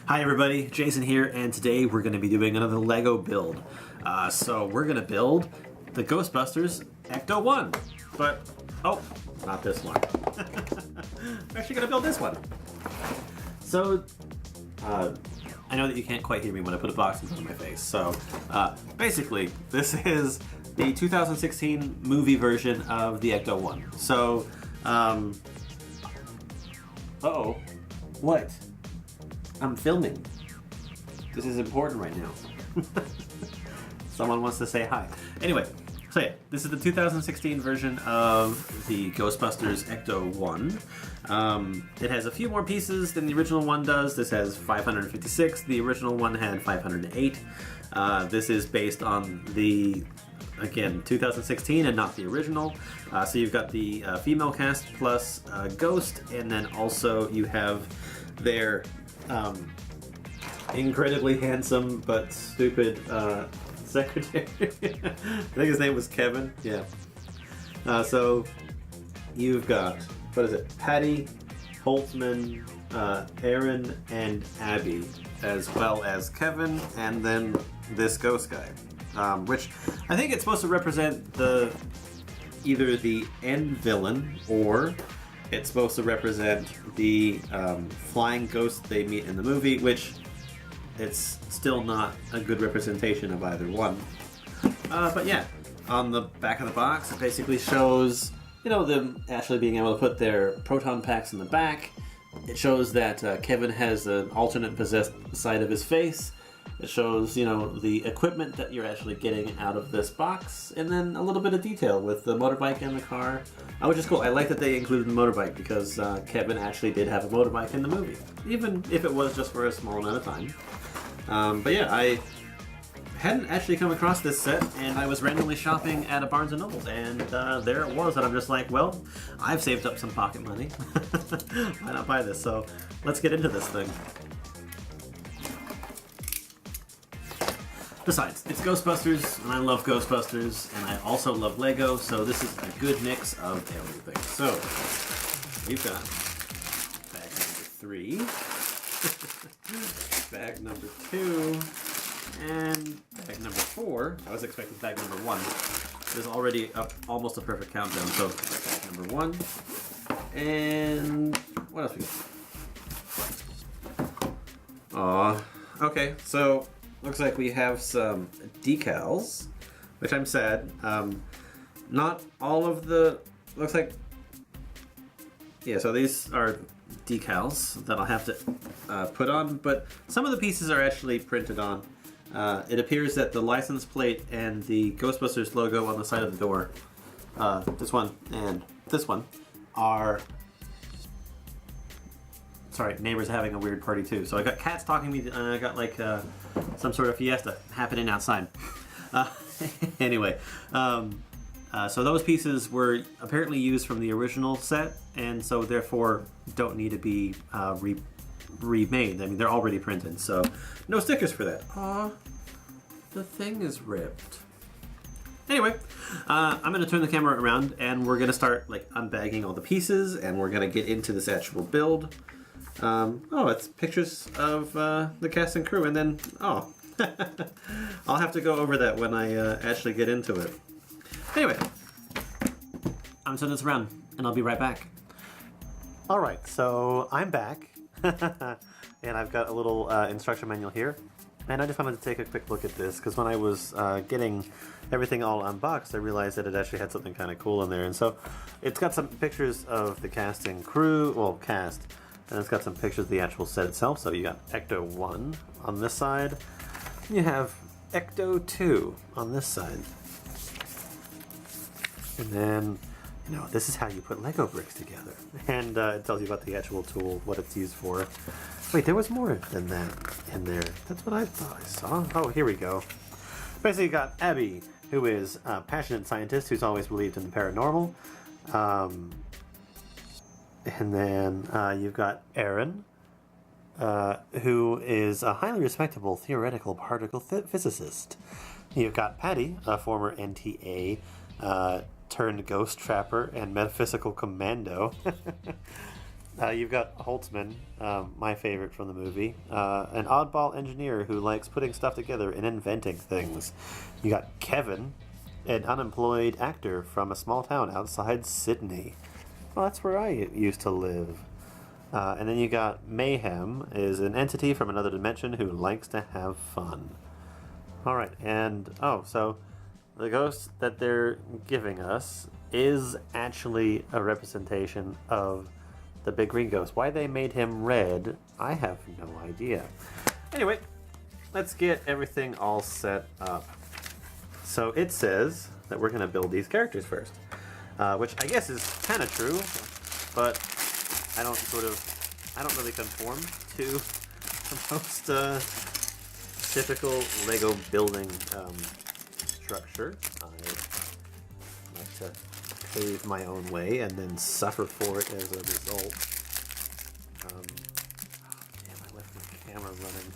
Hi everybody, Jason here, and today we're going to be doing another LEGO build. So we're going to build the Ghostbusters ECTO 1, but, oh, not this one. We're actually going to build this one. So, I know that you can't quite hear me when I put a box in front of my face, so basically, this is the 2016 movie version of the ECTO 1. So, uh-oh, what? I'm filming. This is important right now. Someone wants to say hi. Anyway, so yeah, this is the 2016 version of the Ghostbusters ECTO 1. It has a few more pieces than the original one does. This has 556. The original one had 508. This is based on the, again, 2016 and not the original. So you've got the female cast plus Ghost, and then also you have their incredibly handsome but stupid secretary. I think his name was Kevin. Yeah. So you've got, what is it? Patty, Holtzman, Aaron, and Abby, as well as Kevin, and then this ghost guy, which I think it's supposed to represent either the end villain, or it's supposed to represent the flying ghost they meet in the movie, which it's still not a good representation of either one. But yeah, on the back of the box, it basically shows, you know, them actually being able to put their proton packs in the back. It shows that Kevin has an alternate possessed side of his face. It shows, you know, the equipment that you're actually getting out of this box, and then a little bit of detail with the motorbike and the car, which is cool. I like that they included the motorbike because Kevin actually did have a motorbike in the movie, even if it was just for a small amount of time. But yeah, I hadn't actually come across this set, and I was randomly shopping at a Barnes & Noble, and there it was, and I'm just like, well, I've saved up some pocket money. Why not buy this? So let's get into this thing. Besides, it's Ghostbusters, and I love Ghostbusters, and I also love LEGO, so this is a good mix of everything. So, we've got bag number 3, bag number 2, and bag number 4. I was expecting bag number 1. There's already almost a perfect countdown, so bag number 1, and what else we got? Aw, okay, so looks like we have some decals, which I'm sad. Not all of the, looks like, yeah, so these are decals that I'll have to put on, but some of the pieces are actually printed on. It appears that the license plate and the Ghostbusters logo on the side of the door, this one and this one, are, sorry, neighbors having a weird party too. So I got cats talking to me, and I got like some sort of fiesta happening outside. Anyway, so those pieces were apparently used from the original set, and so therefore don't need to be remade. I mean, they're already printed, so no stickers for that. Aw, the thing is ripped. Anyway, I'm going to turn the camera around, and we're going to start like unbagging all the pieces, and we're going to get into this actual build. Oh, it's pictures of the cast and crew, and then, oh, I'll have to go over that when I actually get into it. Anyway, I'm turning this around, and I'll be right back. Alright, so I'm back, and I've got a little instruction manual here, and I just wanted to take a quick look at this, because when I was getting everything all unboxed, I realized that it actually had something kind of cool in there, and so it's got some pictures of the cast and crew, well, cast, and it's got some pictures of the actual set itself. So you got ECTO 1 on this side. You have ECTO 2 on this side. And then, you know, this is how you put Lego bricks together. And it tells you about the actual tool, what it's used for. Wait, there was more than that in there. That's what I thought I saw. Oh, here we go. Basically, you got Abby, who is a passionate scientist who's always believed in the paranormal. And then you've got Aaron, who is a highly respectable theoretical particle physicist. You've got Patty, a former NTA turned ghost trapper and metaphysical commando. You've got Holtzman, my favorite from the movie, an oddball engineer who likes putting stuff together and inventing things. You got Kevin, an unemployed actor from a small town outside Sydney. Well, that's where I used to live. And then you got Mayhem, is an entity from another dimension who likes to have fun. All right, and so the ghost that they're giving us is actually a representation of the big green ghost. Why they made him red, I have no idea. Anyway, let's get everything all set up. So it says that we're going to build these characters first, which I guess is kind of true, but I don't really conform to the most typical Lego building structure. I like to pave my own way and then suffer for it as a result. Damn, I left the camera running.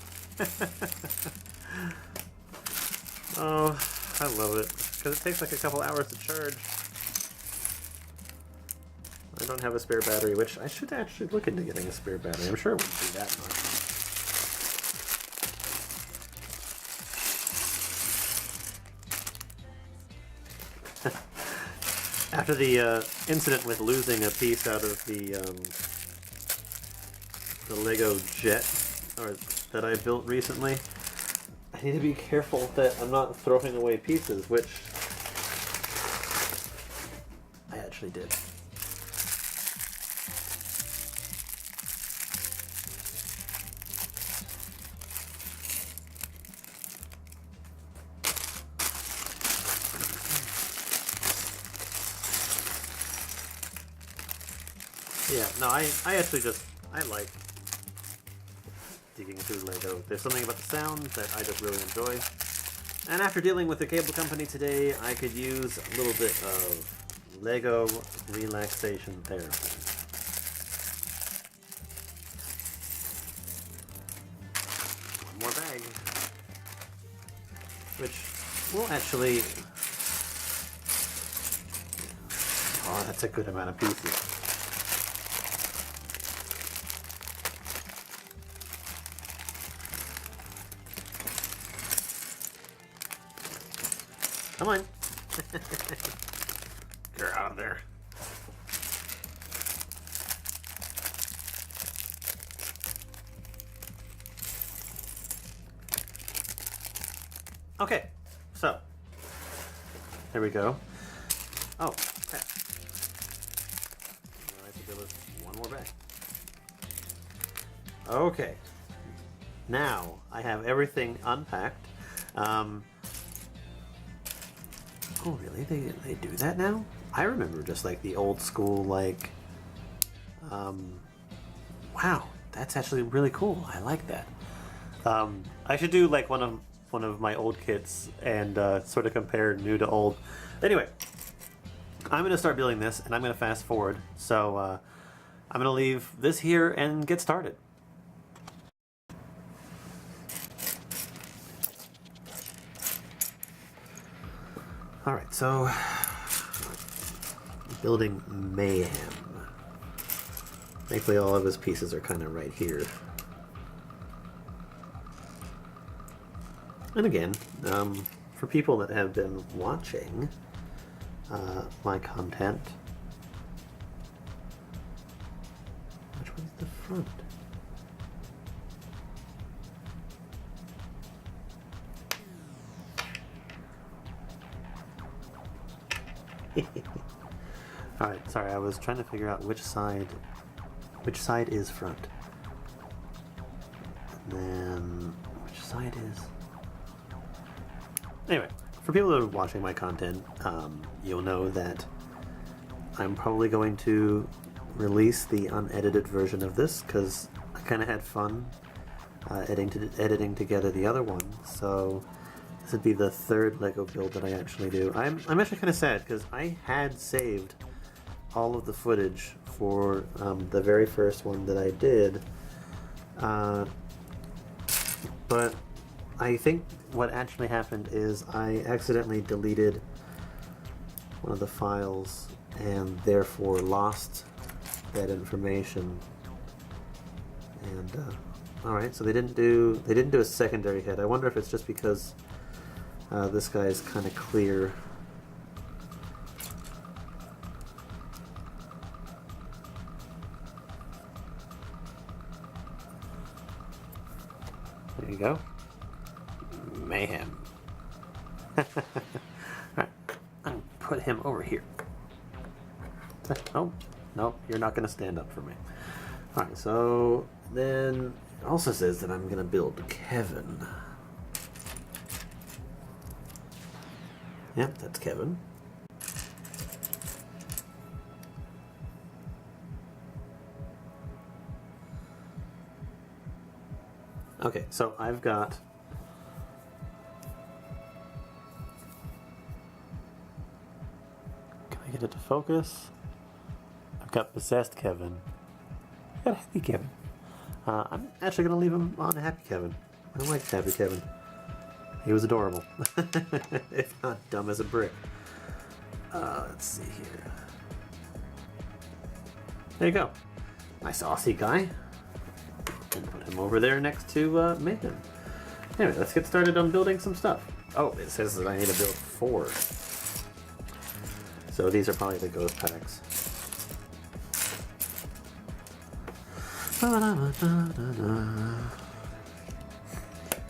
Oh, I love it, because it takes like a couple hours to charge. I don't have a spare battery, which I should actually look into getting a spare battery. I'm sure it wouldn't be that much. After the incident with losing a piece out of the Lego jet that I built recently, I need to be careful that I'm not throwing away pieces, which I actually did. Yeah, no, I actually I like digging through Lego. There's something about the sound that I just really enjoy. And after dealing with the cable company today, I could use a little bit of Lego relaxation therapy. One more bag. Which will actually... Oh, that's a good amount of pieces. Come on. Get out of there. Okay, so there we go. Oh, okay. Alright, so there was one more bag. Okay. Now I have everything unpacked. Oh, really? They do that now? I remember just like the old school, like, wow, that's actually really cool. I like that. I should do like one of my old kits and sort of compare new to old. Anyway, I'm gonna start building this, and I'm gonna fast forward. So I'm gonna leave this here and get started. Alright, so building Mayhem. Thankfully all of his pieces are kind of right here. And again, for people that have been watching my content, which one's the front? Alright, sorry, I was trying to figure out which side is front. And then which side is... Anyway, for people that are watching my content, you'll know that I'm probably going to release the unedited version of this, because I kind of had fun editing together the other one, so this would be the third Lego build that I actually do. I'm actually kind of sad, because I had saved all of the footage for the very first one that I did, but I think what actually happened is I accidentally deleted one of the files and therefore lost that information. And all right, so they didn't do a secondary head. I wonder if it's just because this guy is kind of clear. There you go. Mayhem. Alright, I'm gonna put him over here. Oh, no, you're not gonna stand up for me. Alright, so then it also says that I'm gonna build Kevin. Yep, that's Kevin. Okay, so I've got can I get it to focus? I've got possessed Kevin. I've got happy Kevin. I'm actually gonna leave him on happy Kevin. I like happy Kevin. He was adorable. If not dumb as a brick. Let's see here. There you go. Nice Aussie guy. And put him over there next to Mayhem. Anyway, let's get started on building some stuff. Oh, it says that I need to build 4. So these are probably the ghost packs. I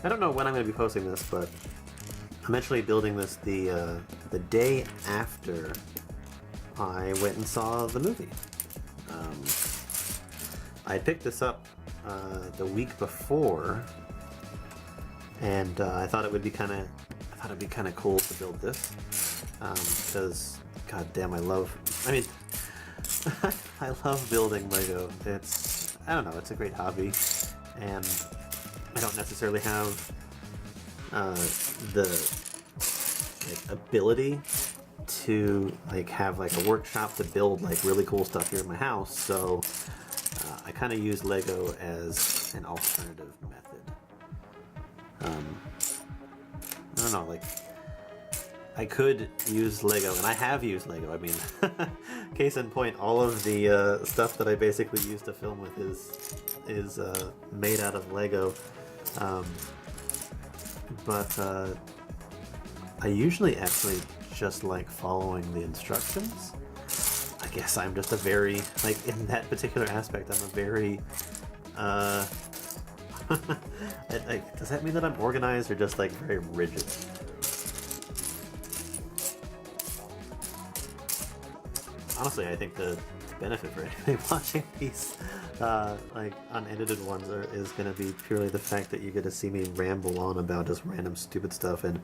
don't know when I'm going to be posting this, but I'm actually building this the day after I went and saw the movie. I picked this up the week before, and I thought it would be kind of cool to build this because god damn, I love building Lego. I don't know, it's a great hobby, and I don't necessarily have the ability to have a workshop to build really cool stuff here in my house, so I kind of use Lego as an alternative method. I don't know, I could use Lego, and I have used Lego. I mean, case in point, all of the stuff that I basically use to film with is made out of Lego. But I usually actually just like following the instructions. I guess I'm just a very, in that particular aspect, I'm a very, does that mean that I'm organized or just very rigid? Honestly, I think the benefit for anybody watching these unedited ones is going to be purely the fact that you get to see me ramble on about just random stupid stuff and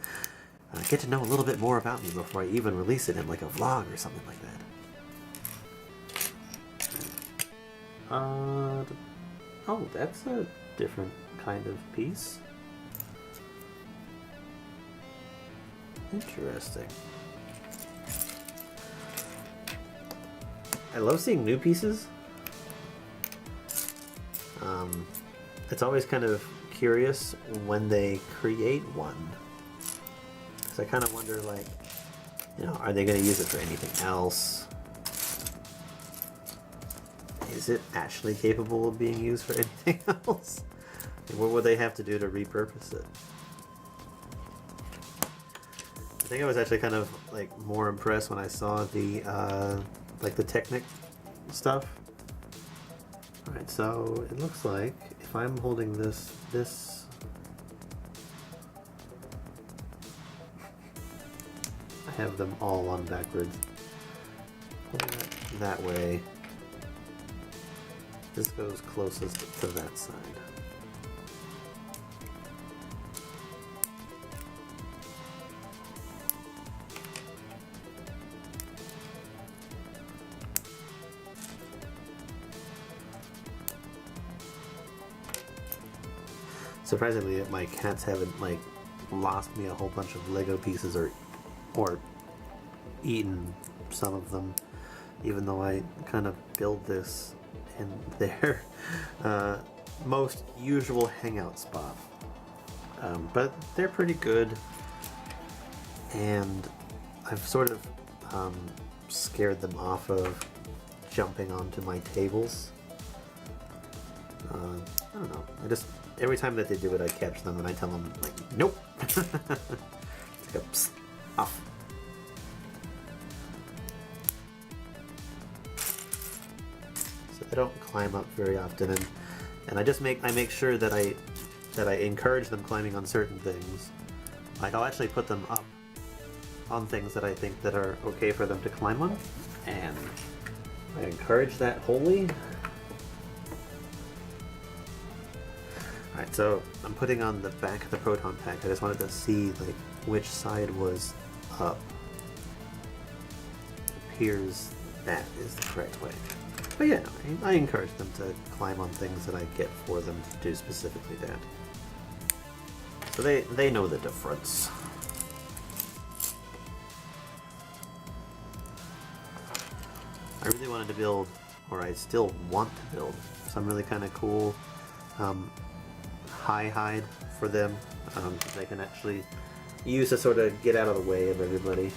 get to know a little bit more about me before I even release it in a vlog or something like that. Oh, that's a different kind of piece. Interesting. I love seeing new pieces. It's always kind of curious when they create one. Because I kind of wonder, are they going to use it for anything else? Is it actually capable of being used for anything else? What would they have to do to repurpose it? I think I was actually kind of more impressed when I saw the the Technic stuff. Alright, so it looks like if I'm holding this I have them all on backwards. Holding it that way. This goes closest to that side. Surprisingly, my cats haven't lost me a whole bunch of Lego pieces or eaten some of them, even though I kind of build this in their most usual hangout spot. But they're pretty good, and I've sort of scared them off of jumping onto my tables. I don't know. I just every time that they do it, I catch them and I tell them like, nope. It's like a psst, off. So they don't climb up very often, and I make sure that I encourage them climbing on certain things. Like I'll actually put them up on things that I think that are okay for them to climb on, and I encourage that wholly. Alright, so I'm putting on the back of the proton pack. I just wanted to see like which side was up. It appears that is the correct way. But yeah, I encourage them to climb on things that I get for them to do specifically that. So they know the difference. I really wanted to build, or I still want to build, some really kind of cool high hide for them. They can actually use to sort of get out of the way of everybody.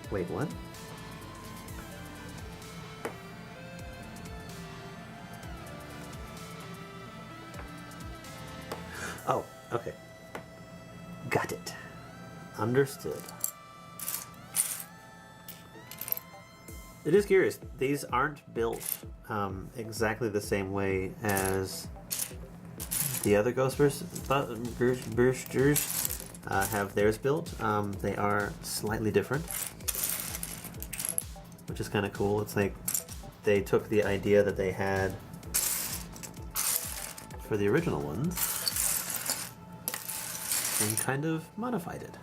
Wait, what? Oh, okay. Got it. Understood. It is curious. These aren't built exactly the same way as the other Ghostbusters have theirs built. They are slightly different, which is kind of cool. It's like they took the idea that they had for the original ones and kind of modified it.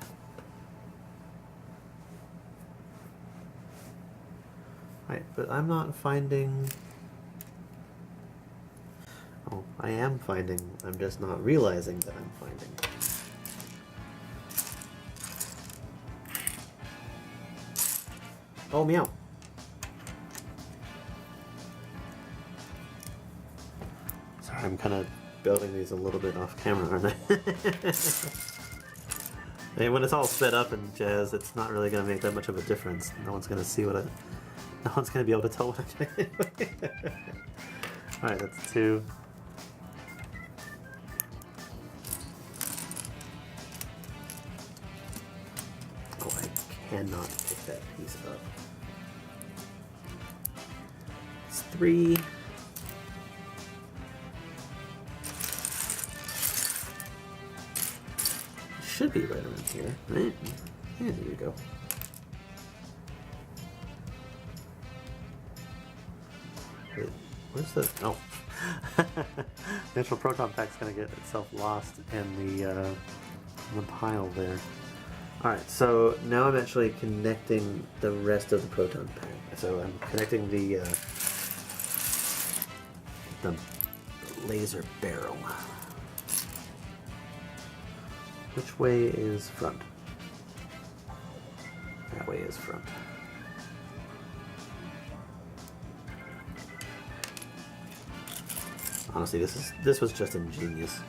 Right, but I'm not finding... Oh, I am finding. I'm just not realizing that I'm finding. Oh, meow. Sorry, I'm kind of building these a little bit off camera, aren't I? And when it's all sped up and jazz, it's not really going to make that much of a difference. No one's going to see what I... No one's going to be able to tell what I'm doing. Alright, that's 2. Oh, I cannot pick that piece up. It's 3. Should be right around here, right? Yeah, there you go. Wait, where's the... Oh. The actual proton pack's gonna get itself lost in the pile there. Alright, so now I'm actually connecting the rest of the proton pack. So I'm connecting the laser barrel. Which way is front? That way is front. Honestly, this was just ingenious.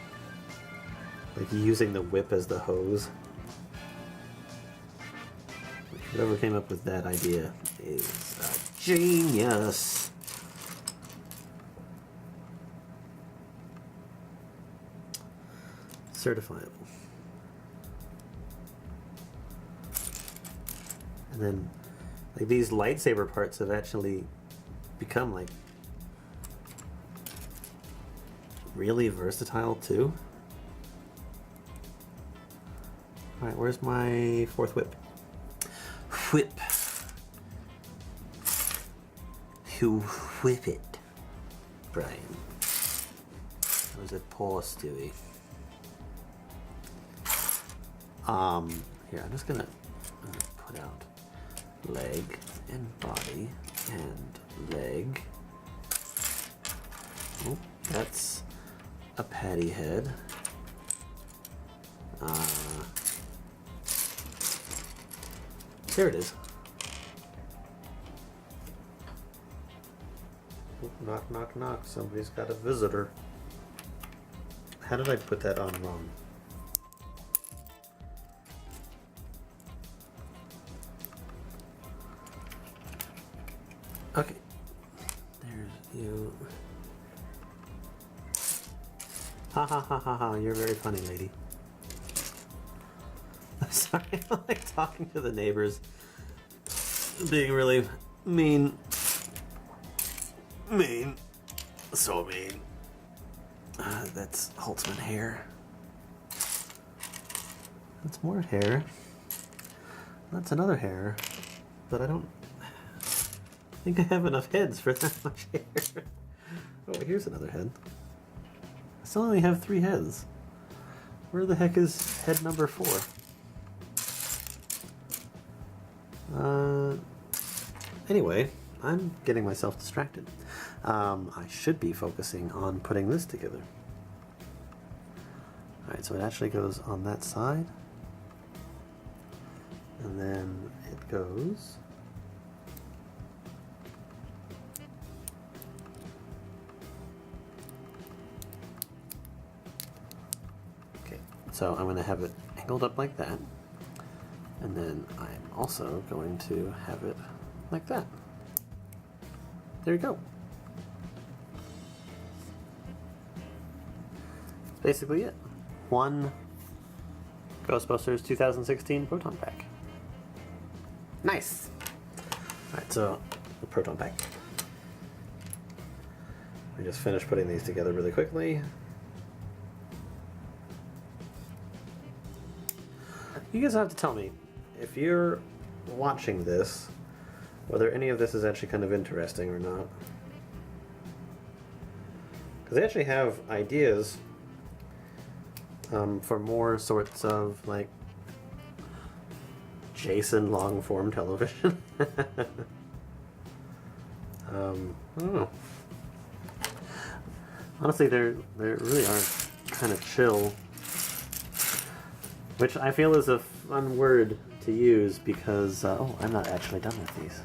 Like using the whip as the hose. Whoever came up with that idea is a genius. Certifiable. And then, like, these lightsaber parts have actually become like really versatile too. Alright, where's my 4th whip? Whip. You whip it, Brian. Where's it? Poor Stewie. Here, I'm just gonna put out leg and body and leg. Oh, that's a patty head. There it is. Oh, knock, knock, knock. Somebody's got a visitor. How did I put that on wrong? Okay. There's you. Ha ha ha ha ha, you're very funny, lady. I'm sorry, I like talking to the neighbors. Being really mean. Mean. So mean. That's Holtzman hair. That's more hair. That's another hair. But I don't think I have enough heads for that much hair. Oh, here's another head. I still only have 3 heads. Where the heck is head number 4? Anyway, I'm getting myself distracted. I should be focusing on putting this together. Alright, so it actually goes on that side. And then it goes... Okay, so I'm going to have it angled up like that. And then I'm also going to have it like that. There you go. That's basically it. One Ghostbusters 2016 Proton Pack. Nice! Alright, so the Proton Pack. I just finished putting these together really quickly. You guys have to tell me, if you're watching this, whether any of this is actually kind of interesting or not. Because they actually have ideas for more sorts of, like, Jason long-form television. I don't know. Honestly, they really are kind of chill. Which I feel is a fun word to use because, oh, I'm not actually done with these.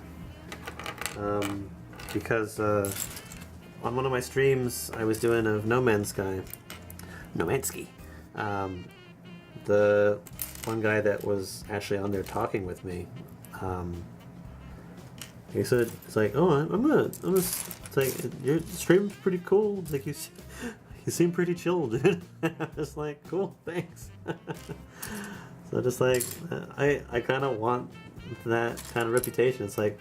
Because on one of my streams I was doing of No Man's Sky. No Man's Ski. The one guy that was actually on there talking with me, he said, it's like, oh, I'm gonna, it's like, your stream's pretty cool. Like, you seem pretty chill, dude. I was like, cool, thanks. So just like, I kind of want that kind of reputation. It's like,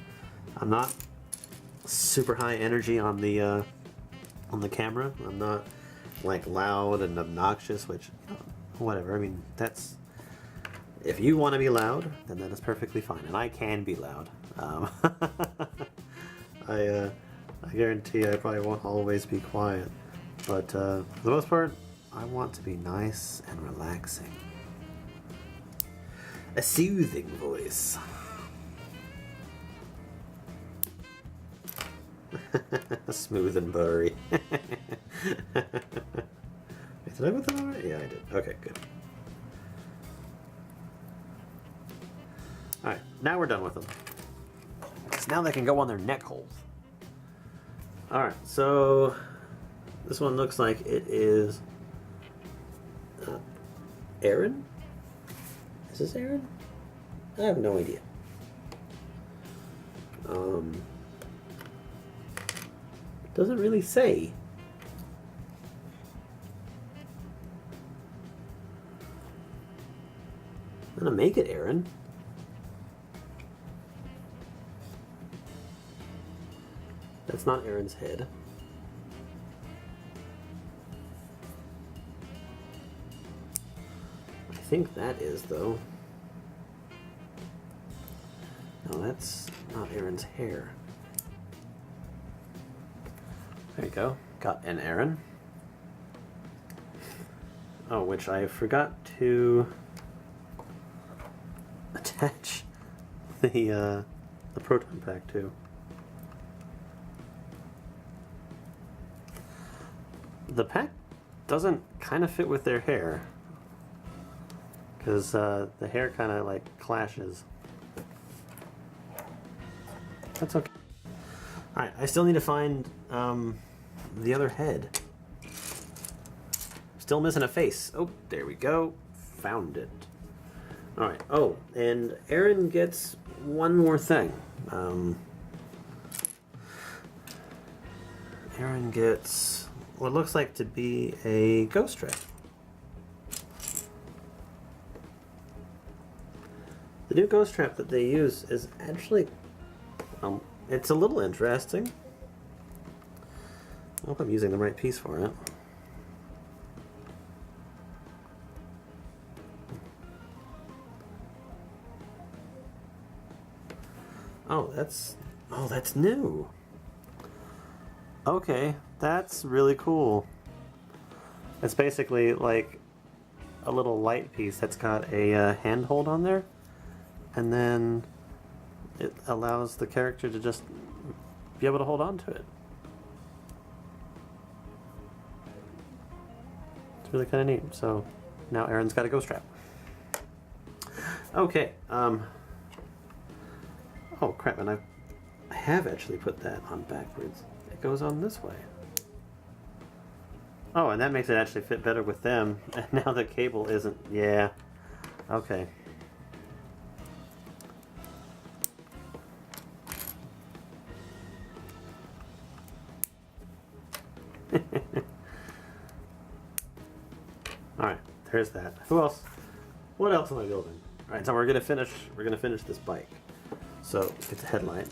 I'm not super high energy on the camera. I'm not like loud and obnoxious, which, whatever. I mean, that's, if you want to be loud, then that is perfectly fine, and I can be loud. I guarantee I probably won't always be quiet, but for the most part, I want to be nice and relaxing. A soothing voice. Smooth and buttery. Wait, did I put that on right? Yeah, I did. Okay, good. Alright, now we're done with them. Because now they can go on their neck holes. Alright, so this one looks like it is Aaron? Is this Aaron? I have no idea. Doesn't really say. I'm gonna make it Aaron. That's not Aaron's head. I think that is, though. No, that's not Aaron's hair. There you go. Got an Aaron. Oh, which I forgot to attach the proton pack to. The pack doesn't kind of fit with their hair, because the hair kind of like clashes. That's okay. Alright, I still need to find the other head. Still missing a face. Oh, there we go. Found it. Alright, oh, and Aaron gets one more thing. Aaron gets what looks like to be a ghost strap. The new ghost trap that they use is actually, it's a little interesting. I hope I'm using the right piece for it. Oh, that's new. Okay, that's really cool. It's basically like a little light piece that's got a handhold on there, and then it allows the character to just be able to hold on to it. It's really kind of neat. So now Aaron's got a ghost trap. Okay. Oh crap! And I have actually put that on backwards. It goes on this way. Oh, and that makes it actually fit better with them. And now the cable isn't. Yeah. Okay. Alright, there's that. Who else? What else am I building? Alright, so we're gonna finish this bike. So it's a headlight.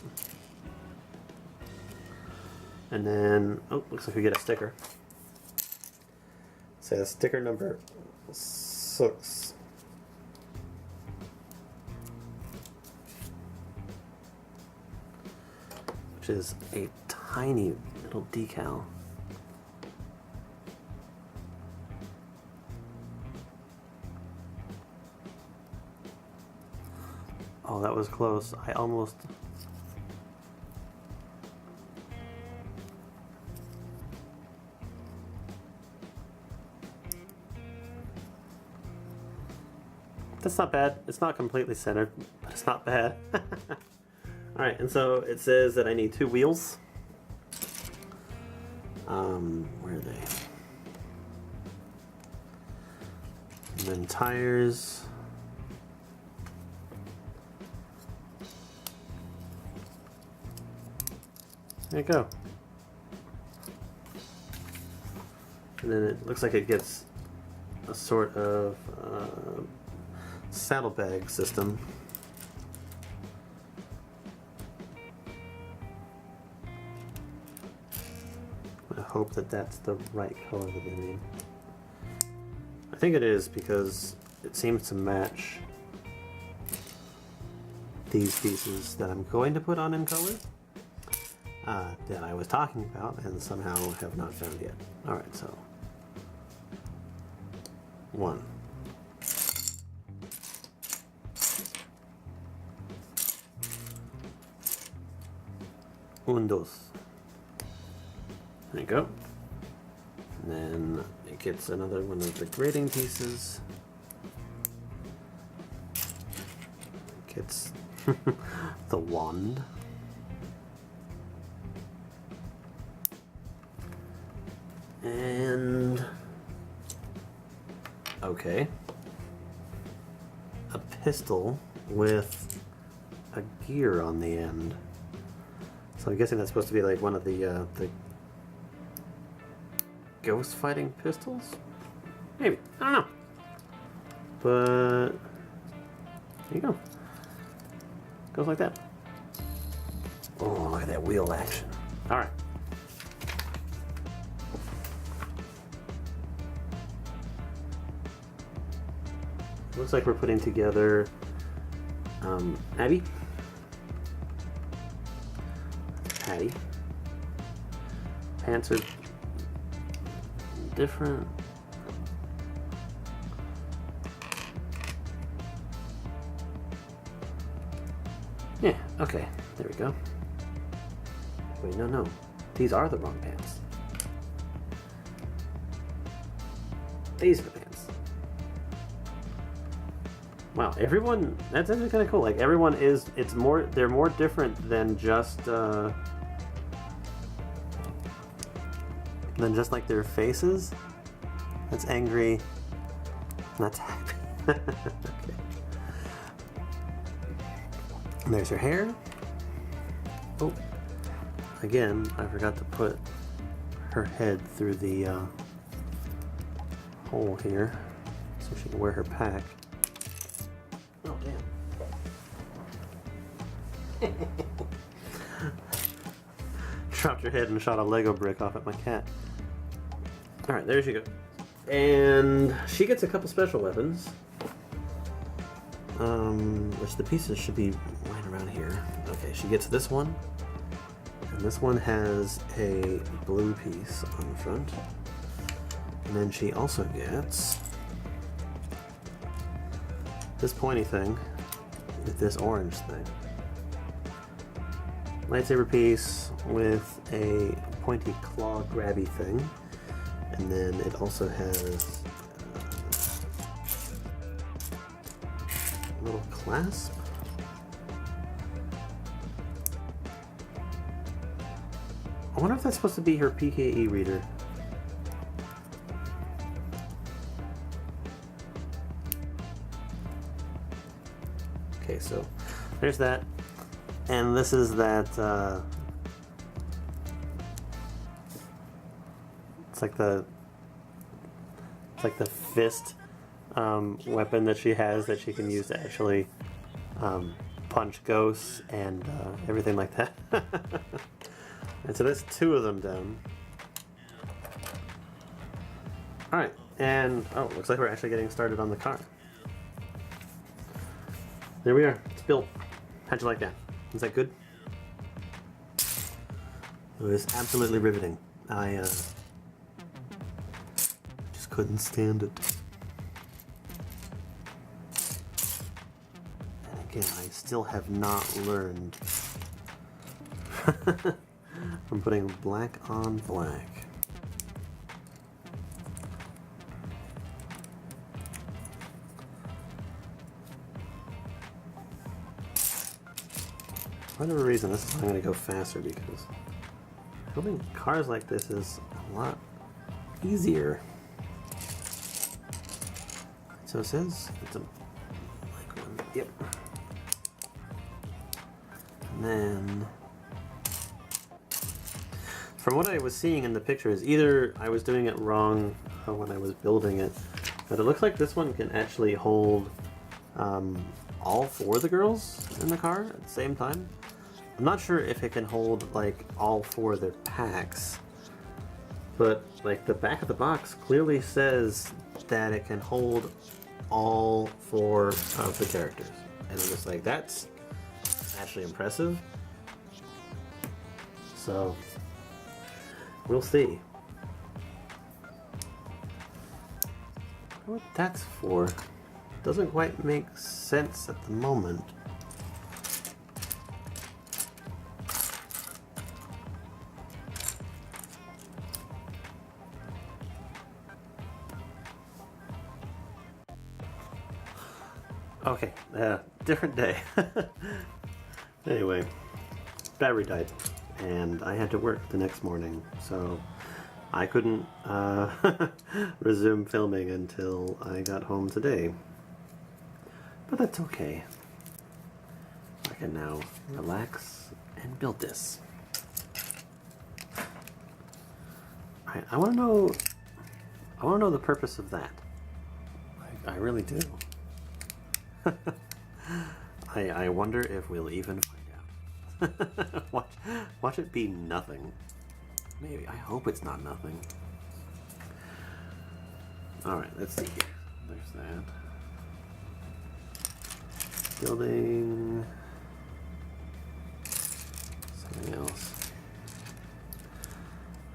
And then looks like we get a sticker. It says sticker number 6. Which is a tiny little decal. Oh, that was close. I almost... That's not bad. It's not completely centered, but it's not bad. Alright, and so it says that I need 2 wheels. Where are they? And then tires. There you go. And then it looks like it gets a sort of saddlebag system. I hope that that's the right color that they need. I think it is because it seems to match these pieces that I'm going to put on in color. That I was talking about and somehow have not found yet. Alright, so 1. Dos. There you go. And then it gets another one of the grating pieces. It gets the wand. And okay, a pistol with a gear on the end. So I'm guessing that's supposed to be like one of the ghost fighting pistols? Maybe. I don't know. But there you go. Goes like that. Oh, look at that wheel action. Alright. Looks like we're putting together Abby, Patty. Pants are different. Yeah, okay, there we go. Wait, no, these are the wrong pants. These are the pants. Wow, everyone, that's actually kind of cool. Like everyone is, they're more different than just like their faces. That's angry, that's happy. Okay. And there's her hair. Oh, again, I forgot to put her head through the hole here so she can wear her pack. Oh, damn. Dropped her head and shot a Lego brick off at my cat. Alright, there she goes. And she gets a couple special weapons. Which the pieces should be right around here. Okay, she gets this one. And this one has a blue piece on the front. And then she also gets this pointy thing with this orange thing. Lightsaber piece with a pointy claw grabby thing. And then it also has a little clasp. I wonder if that's supposed to be her PKE reader. Okay, so there's that. And this is that, it's like the fist weapon that she has that she can use to actually punch ghosts and everything like that. And so there's two of them down. Alright, and oh, looks like we're actually getting started on the car. There we are, it's built. How'd you like that? Is that good? It was absolutely riveting. I just couldn't stand it. And again, I still have not learned from putting black on black. For whatever reason, this is I'm going to go faster because building cars like this is a lot easier. So it says it's a like one. Yep. And then from what I was seeing in the pictures, either I was doing it wrong when I was building it, but it looks like this one can actually hold all four of the girls in the car at the same time. I'm not sure if it can hold like all four of their packs, but like the back of the box clearly says that it can hold all four of the characters. And I'm just like, that's actually impressive. So we'll see. What that's for doesn't quite make sense at the moment. Okay, different day. Anyway, battery died, and I had to work the next morning, so I couldn't resume filming until I got home today. But that's okay. I can now relax and build this. Alright, I wanna know the purpose of that. I really do. I wonder if we'll even find out. watch it be nothing. Maybe. I hope it's not nothing. Alright, let's see here. There's that. Building something else.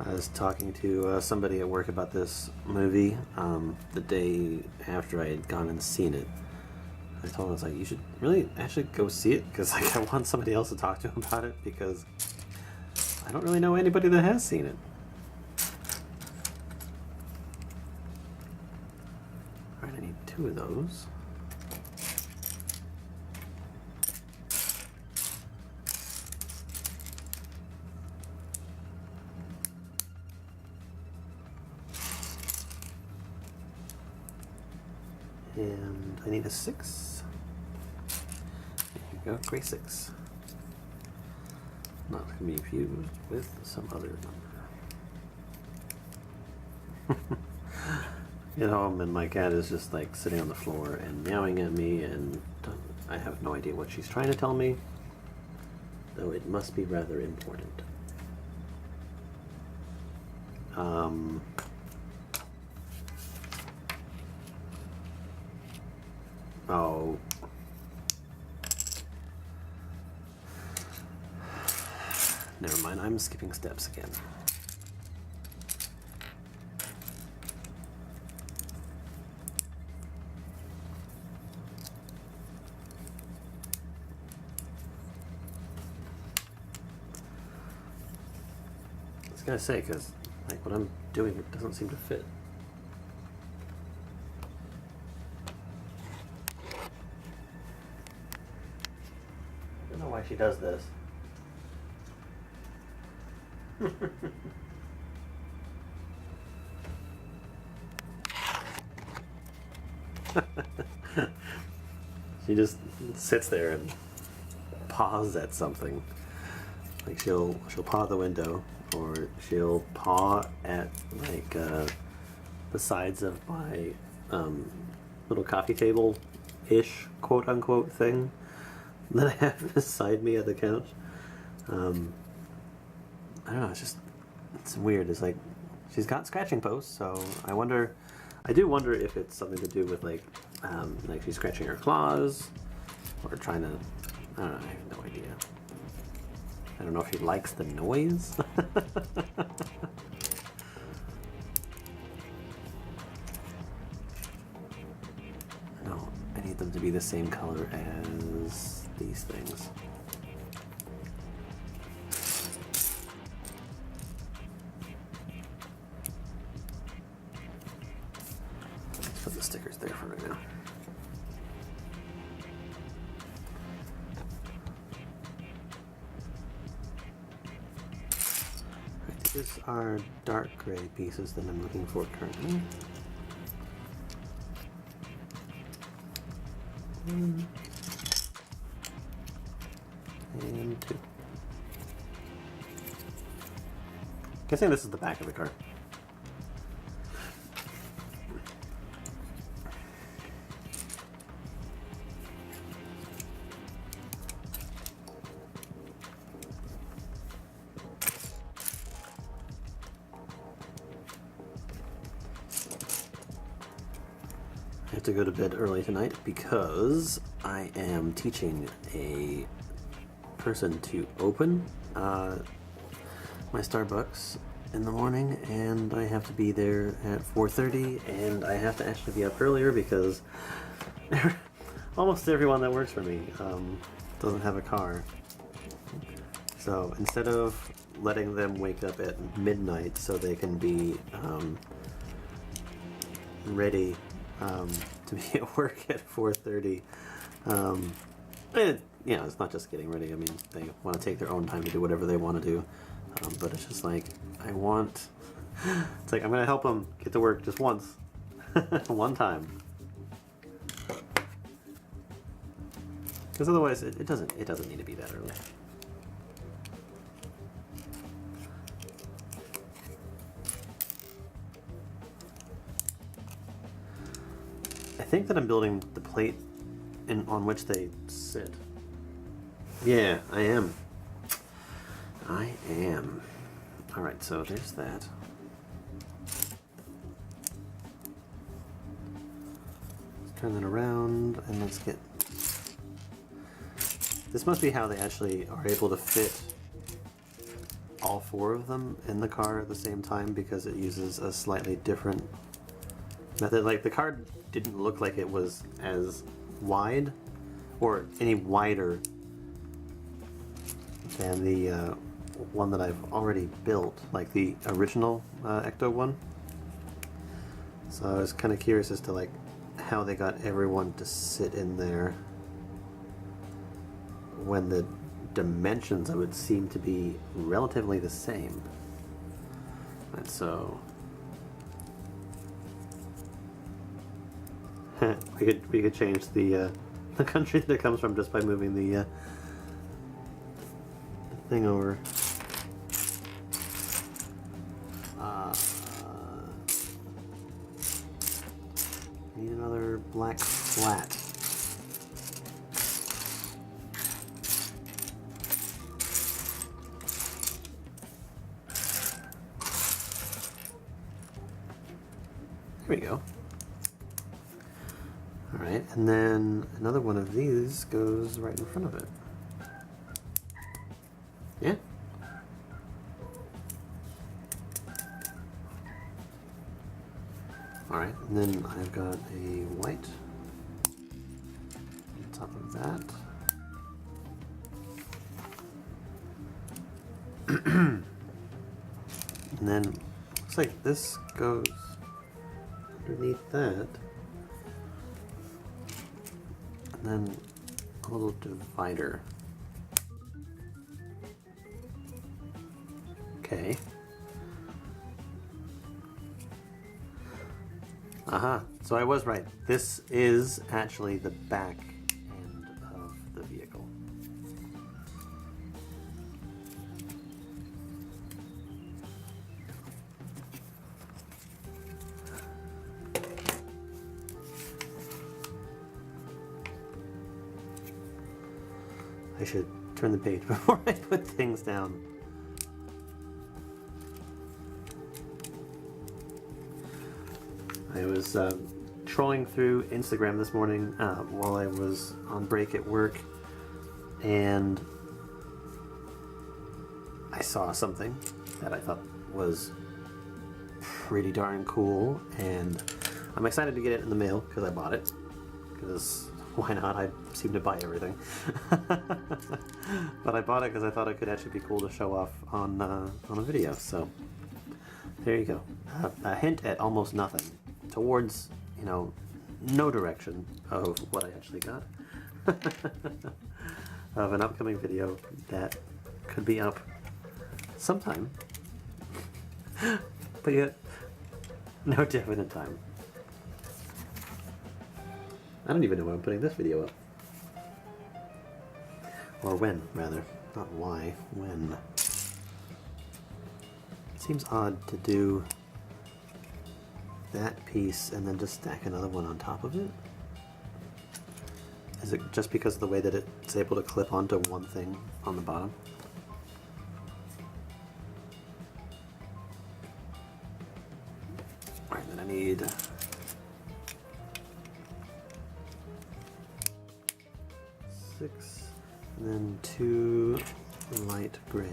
I was talking to somebody at work about this movie the day after I had gone and seen it. I told him, I was like, you should really actually go see it, because like, I want somebody else to talk to about it, because I don't really know anybody that has seen it. Alright, I need two of those. And I need a 6. There you go, gray 6. Not going to be fused with some other number. Get home and my cat is just like sitting on the floor and meowing at me, and I have no idea what she's trying to tell me, though it must be rather important. Oh. Never mind, I'm skipping steps again. I was gonna say, because like what I'm doing, it doesn't seem to fit. I don't know why she does this. She just sits there and paws at something. Like she'll paw the window, or she'll paw at like the sides of my little coffee table-ish quote unquote thing that I have beside me at the couch. I don't know. It's weird. It's like she's got scratching posts, so I do wonder if it's something to do with like she's scratching her claws or trying to. I don't know. I have no idea. I don't know if she likes the noise. No, I need them to be the same color as these things. Let's put the stickers there for right now. These are dark gray pieces that I'm looking for currently. 1 and 2. Guessing this is the back of the car. I have to go to bed early tonight because I am teaching a person to open my Starbucks in the morning, and I have to be there at 4:30, and I have to actually be up earlier because almost everyone that works for me doesn't have a car. So instead of letting them wake up at midnight so they can be ready to be at work at 4:30. It's not just getting ready. I mean, they want to take their own time to do whatever they want to do. But it's just like, it's like, I'm going to help them get to work just once. One time. Because otherwise, it doesn't need to be that early. I think that I'm building the plate on which they sit. Yeah, I am. Alright, so there's that. Let's turn that around and let's get... This must be how they actually are able to fit all 4 of them in the car at the same time, because it uses a slightly different method. Like, the car didn't look like it was as wide or any wider than the one that I've already built, like the original ECTO one. So I was kind of curious as to like how they got everyone to sit in there when the dimensions of it seem to be relatively the same. And so we could change the country that it comes from just by moving the thing over. need another black flat. There we go. Alright, and then another one of these goes right in front of it. Yeah. Alright, and then I've got a white on top of that. And then looks like this goes underneath that. And then a little divider. Okay. Aha, so I was right. This is actually the back end of the vehicle. I should turn the page before I put things down. I was trolling through Instagram this morning while I was on break at work, and I saw something that I thought was pretty darn cool, and I'm excited to get it in the mail because I bought it. Because why not? I seem to buy everything. But I bought it because I thought it could actually be cool to show off on a video. So there you go. A hint at almost nothing. Towards, you know, no direction of what I actually got. Of an upcoming video that could be up sometime. But yet, no definite time. I don't even know when I'm putting this video up. Or when, rather. Not why, when. It seems odd to do that piece and then just stack another one on top of it? Is it just because of the way that it's able to clip onto one thing on the bottom? Alright, then I need six, and then 2 light gray.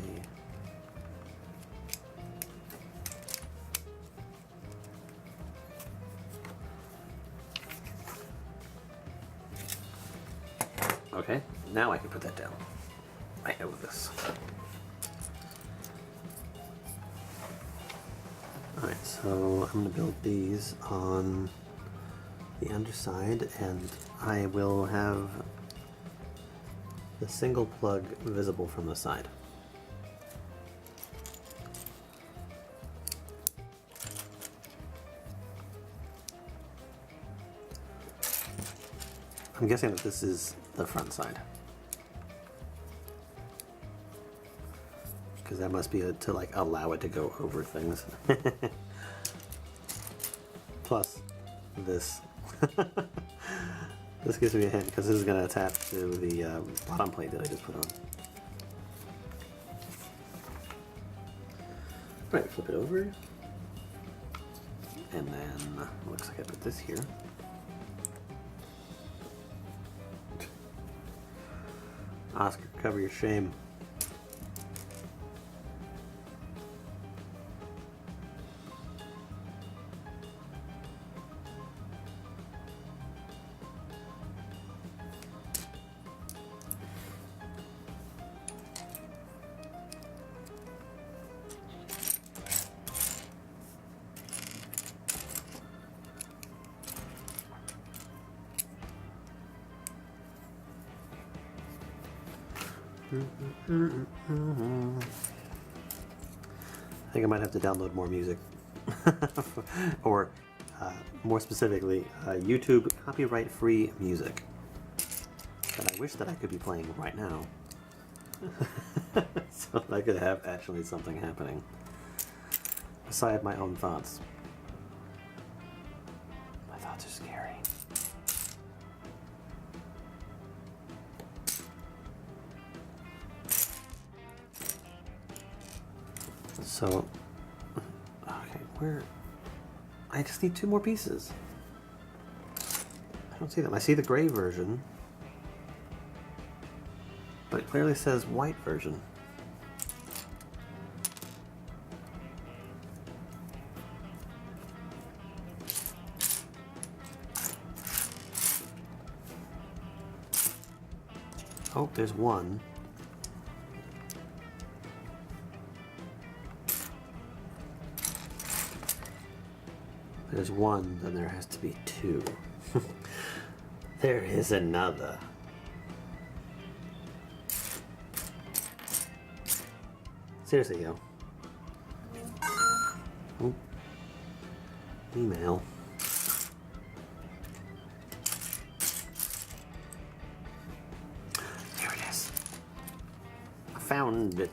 Okay, now I can put that down. I know this. Alright, so I'm going to build these on the underside, and I will have the single plug visible from the side. I'm guessing that this is the front side, because that must be to like allow it to go over things. Plus this. This gives me a hint because this is going to attach to the bottom plate that I just put on. Right, flip it over, and then looks like I put this here. Oscar, cover your shame. I think I might have to download more music. Or more specifically, YouTube copyright-free music that I wish that I could be playing right now. So I could have actually something happening beside my own thoughts. My thoughts robots are scary. So, okay, where? I just need 2 more pieces. I don't see them. I see the gray version, but it clearly says white version. Oh, there's one. There's one, then there has to be 2. There is another. Seriously, yo. Oh. Email. There it is. I found it.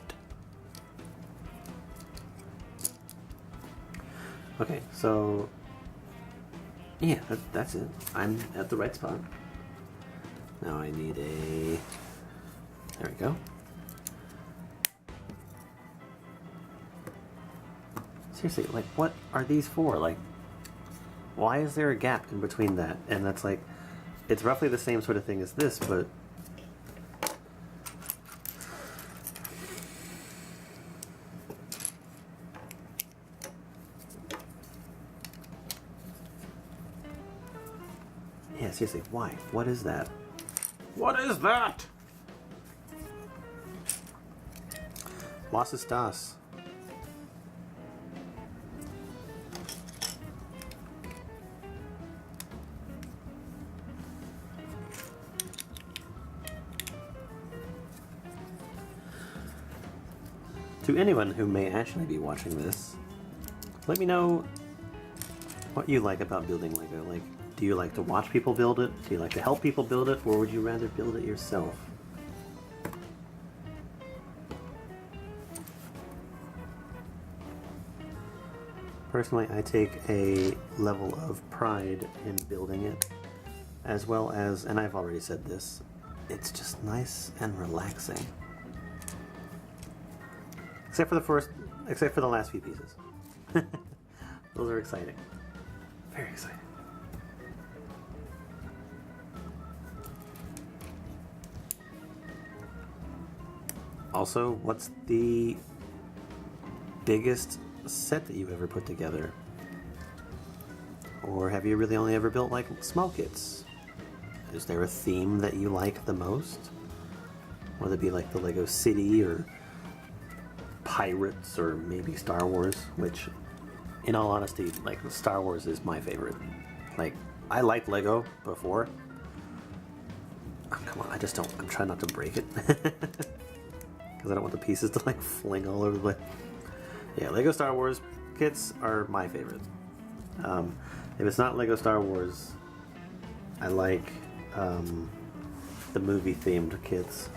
Okay, so yeah, that's it. I'm at the right spot. Now I need a... There we go. Seriously, like, what are these for? Like, why is there a gap in between that? And that's like, it's roughly the same sort of thing as this, but... Yeah, seriously, why? What is that? What is that? Was ist das? To anyone who may actually be watching this, let me know what you like about building Lego. Like, do you like to watch people build it? Do you like to help people build it? Or would you rather build it yourself? Personally, I take a level of pride in building it, as well as, and I've already said this, it's just nice and relaxing. Except for the last few pieces. Those are exciting. Very exciting. Also, what's the biggest set that you've ever put together? Or have you really only ever built like small kits? Is there a theme that you like the most? Whether it be like the Lego City or Pirates or maybe Star Wars, which in all honesty, like Star Wars is my favorite. Like, I liked Lego before. Oh, come on, I'm trying not to break it. Because I don't want the pieces to like fling all over the place. Yeah, Lego Star Wars kits are my favorite. If it's not Lego Star Wars, I like the movie themed kits.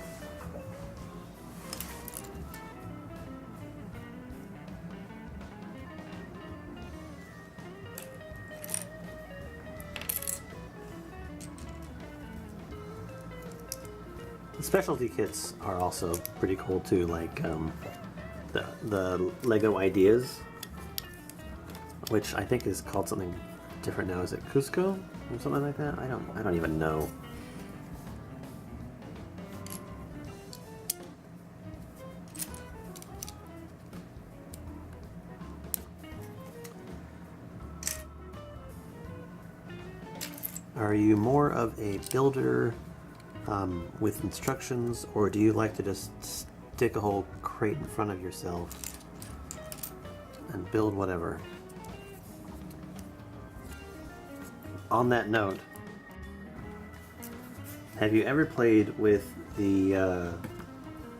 Specialty kits are also pretty cool too, like the Lego Ideas, which I think is called something different now. Is it Cusco or something like that? I don't even know. Are you more of a builder with instructions, or do you like to just stick a whole crate in front of yourself and build whatever? On that note, have you ever played with the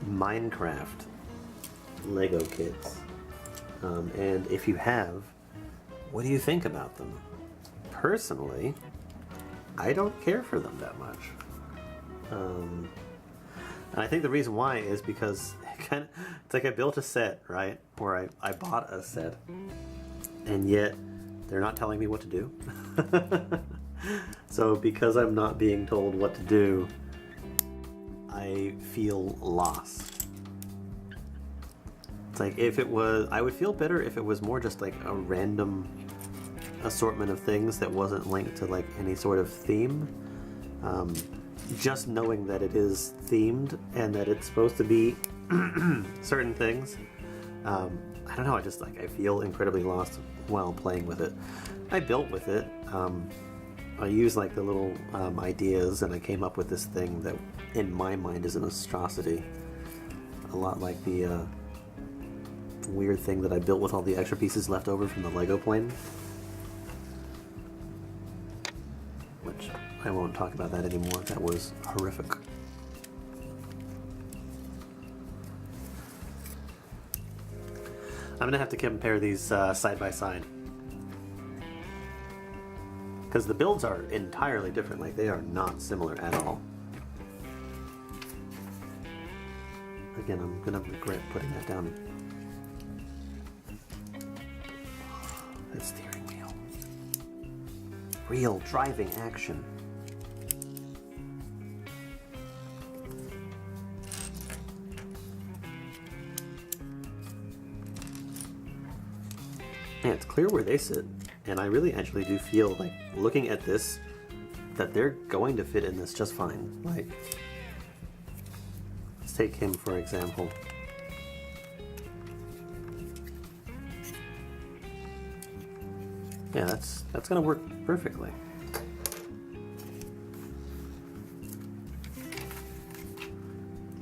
Minecraft Lego kits? And if you have, what do you think about them? Personally, I don't care for them that much. And I think the reason why is because it's like I built a set, right? Or I bought a set, and yet they're not telling me what to do. So because I'm not being told what to do, I feel lost. It's like if it was, I would feel better if it was more just like a random assortment of things that wasn't linked to like any sort of theme. Just knowing that it is themed and that it's supposed to be certain things. I don't know, I feel incredibly lost while playing with it. I built with it. I used like the little ideas, and I came up with this thing that in my mind is an monstrosity. A lot like the weird thing that I built with all the extra pieces left over from the Lego plane. Which I won't talk about that anymore. That was horrific. I'm gonna have to compare these side by side. Because the builds are entirely different, like they are not similar at all. Again, I'm gonna regret putting that down. That steering wheel. Real driving action. Yeah, it's clear where they sit, and I really actually do feel like, looking at this, that they're going to fit in this just fine. Like, let's take him for example. Yeah, that's gonna work perfectly.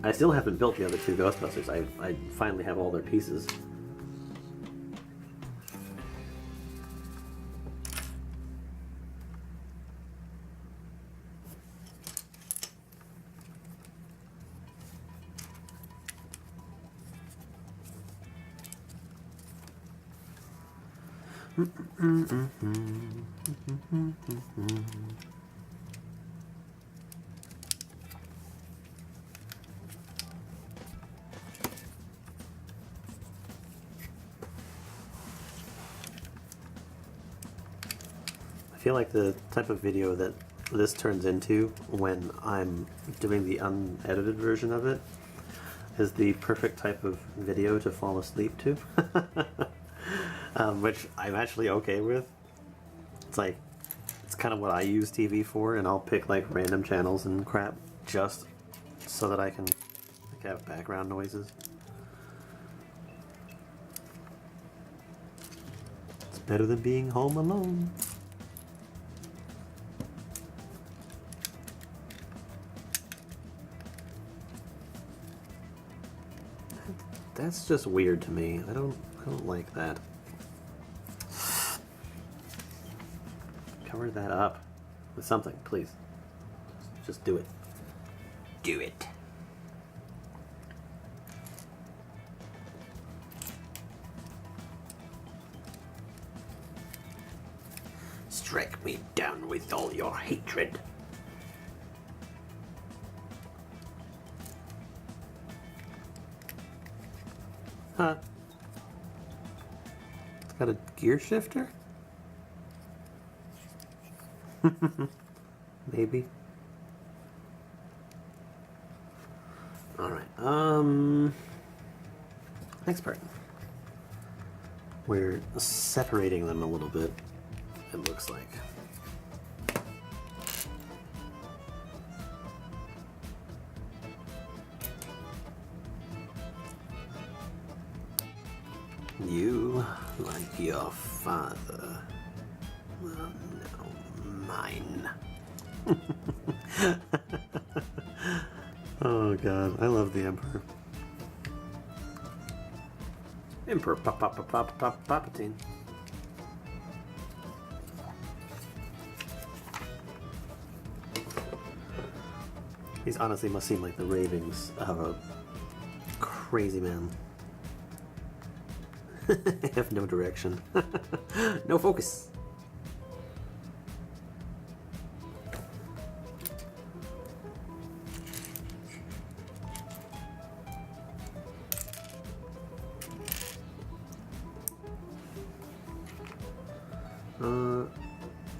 I still haven't built the other two Ghostbusters. I finally have all their pieces. I feel like the type of video that this turns into when I'm doing the unedited version of it is the perfect type of video to fall asleep to. Which I'm actually okay with. It's like, it's kind of what I use TV for, and I'll pick like random channels and crap just so that I can like, have background noises. It's better than being home alone. That's just weird to me. I don't like that. Cover that up with something, please. Just do it. Do it. Strike me down with all your hatred. Huh. It's got a gear shifter? Maybe. Alright, next part. We're separating them a little bit, it looks like. You, like your father. Well, no, mine. Oh god, I love the Emperor. Emperor Palpatine. These honestly must seem like the ravings of a crazy man. I have no direction. No focus.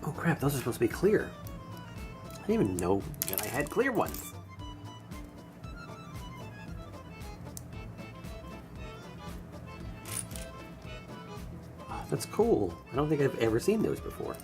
Oh crap, those are supposed to be clear. I didn't even know that I had clear ones. Oh, that's cool. I don't think I've ever seen those before.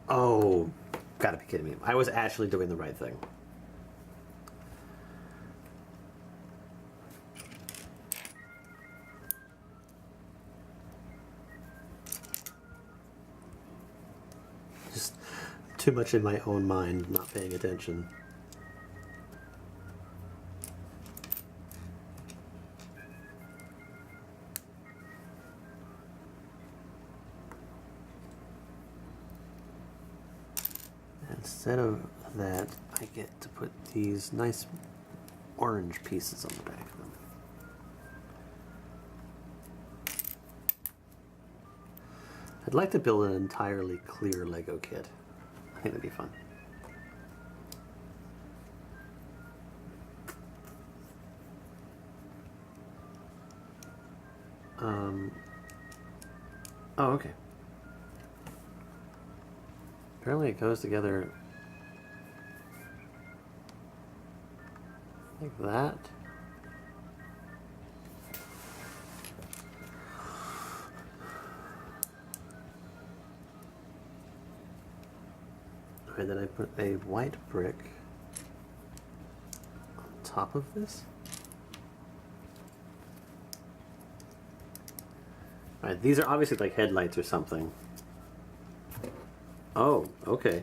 Oh, gotta be kidding me. I was actually doing the right thing. Just too much in my own mind, not paying attention. Instead of that, I get to put these nice orange pieces on the back of them. I'd like to build an entirely clear Lego kit. I think that'd be fun. Oh, okay. Apparently it goes together like that. Okay, then I put a white brick on top of this. Alright, these are obviously like headlights or something. Oh, okay.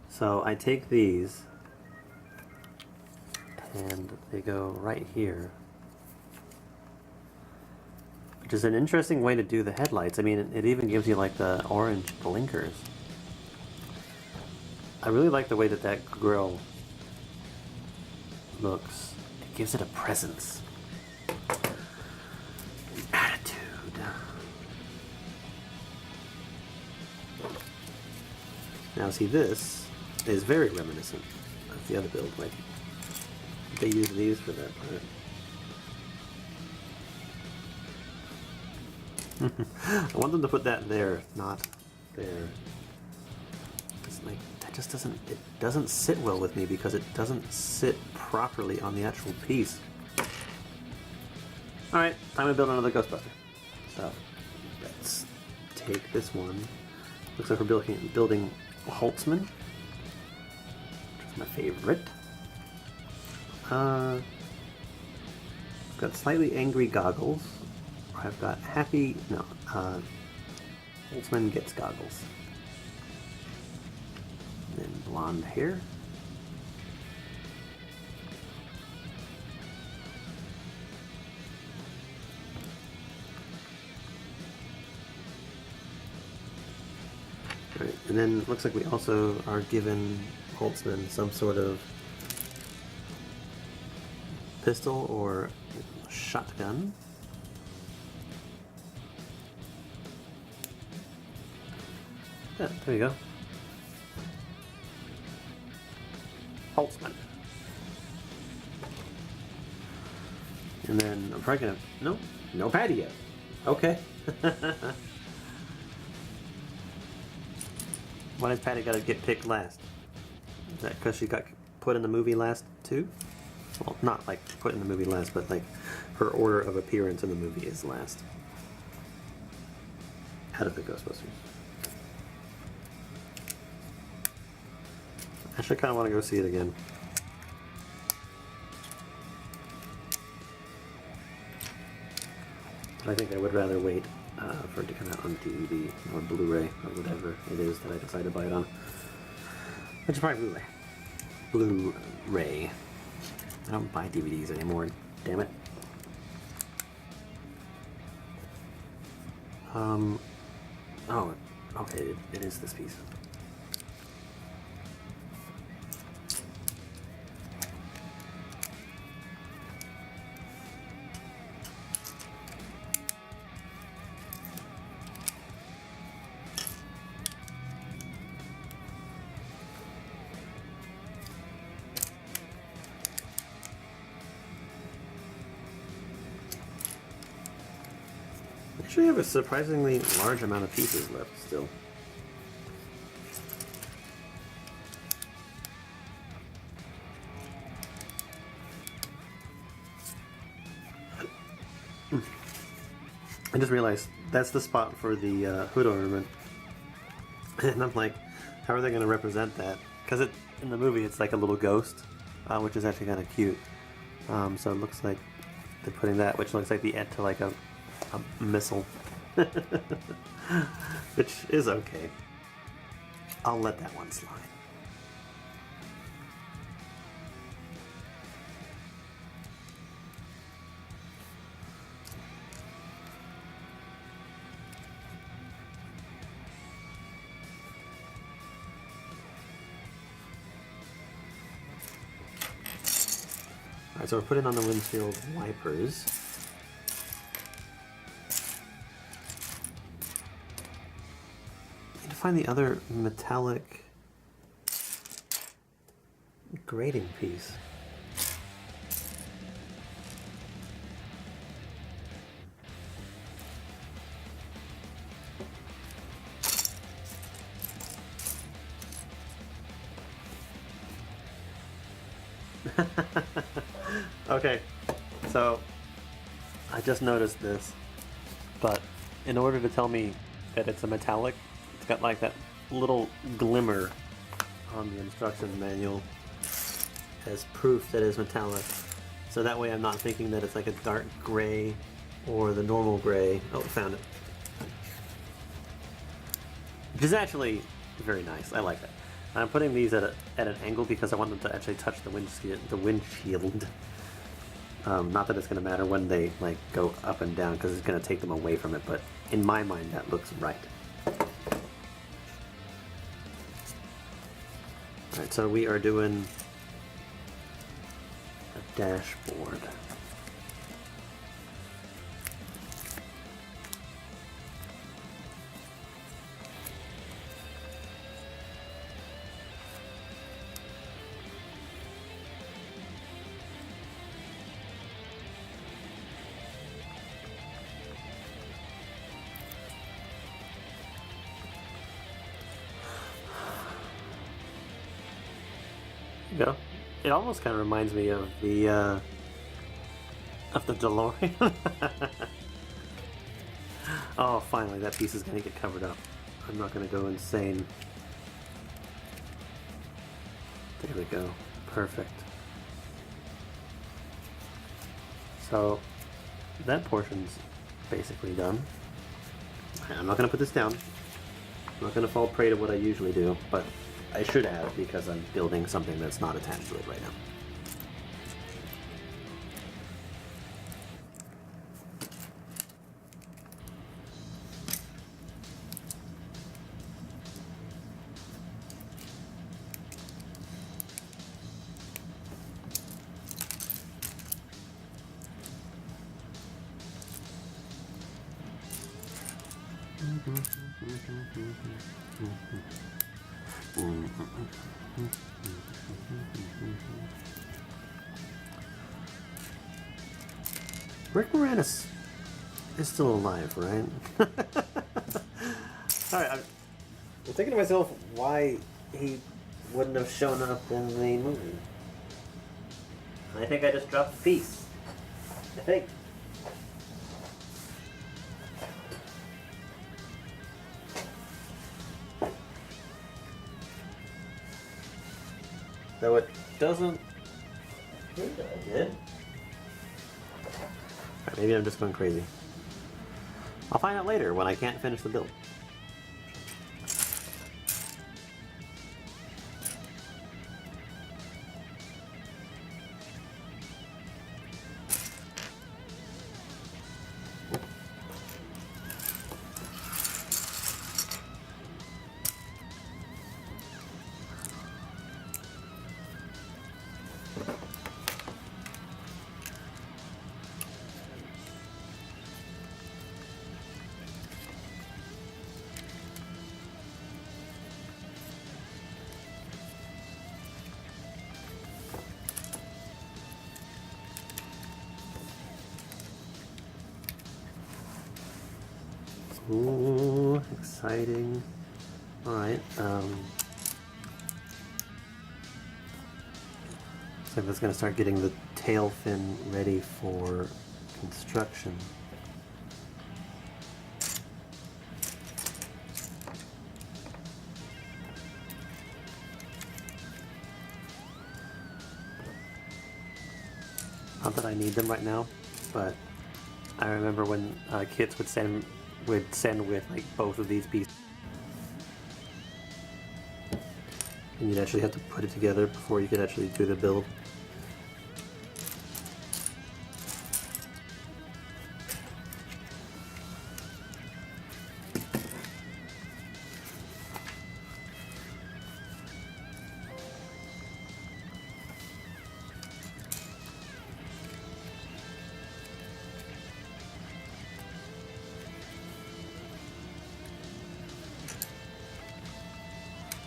So I take these and they go right here, which is an interesting way to do the headlights. I mean, it even gives you like the orange blinkers. I really like the way that that grill looks. It gives it a presence. Attitude. Now see, this is very reminiscent of the other build. Like, they use these for that part. I want them to put that there, not there. It's like, that just doesn't sit well with me because it doesn't sit properly on the actual piece. Alright, time to build another Ghostbuster. So, let's take this one. Looks like we're building Holtzman, which is my favorite. I've got slightly angry goggles. I've got happy, no, Holtzman gets goggles. Then blonde hair. Right, and then it looks like we also are given Holtzman some sort of pistol or shotgun. Yeah, there you go. Holtzman. And then I'm probably gonna, no Patty yet. Okay. Why does Patty gotta get picked last? Is that because she got put in the movie last too? Well, not like put in the movie last, but like her order of appearance in the movie is last. Out of the Ghostbusters. Actually, I kind of want to go see it again. But I think I would rather wait for it to come out on DVD or Blu-ray or whatever it is that I decide to buy it on. Which is probably Blu-ray. Blu-ray. I don't buy DVDs anymore, damn it. Oh, okay, it is this piece. Actually, have a surprisingly large amount of pieces left still. I just realized that's the spot for the hood ornament. And I'm like, how are they going to represent that? Because in the movie it's like a little ghost, which is actually kind of cute. So it looks like they're putting that, which looks like the end to like a missile. Which is okay. I'll let that one slide. Alright, so we're putting on the windshield wipers. I need to find the other metallic grating piece. Okay, so I just noticed this, but in order to tell me that it's a metallic, it's got like that little glimmer on the instruction manual as proof that it's metallic. So that way I'm not thinking that it's like a dark gray or the normal gray. Oh, found it. Which is actually very nice. I like that. I'm putting these at an angle because I want them to actually touch the windshield. Not that it's going to matter when they like go up and down because it's going to take them away from it, but in my mind that looks right. Alright, so we are doing a dashboard. Go. It almost kind of reminds me of the DeLorean. Oh, finally, that piece is going to get covered up. I'm not going to go insane. There we go. Perfect. So, that portion's basically done. I'm not going to put this down. I'm not going to fall prey to what I usually do, but I should have because I'm building something that's not attached to it right now. Rick Moranis is still alive, right? Alright, I'm thinking to myself why he wouldn't have shown up in the movie. I think I just dropped a piece. I think. Though it doesn't appear that I did. Right, maybe I'm just going crazy. I'll find out later when I can't finish the build. Ooh, exciting. Alright, so I'm just gonna start getting the tail fin ready for construction. Not that I need them right now, but I remember when kits would send with like both of these pieces, and you'd actually have to put it together before you could actually do the build.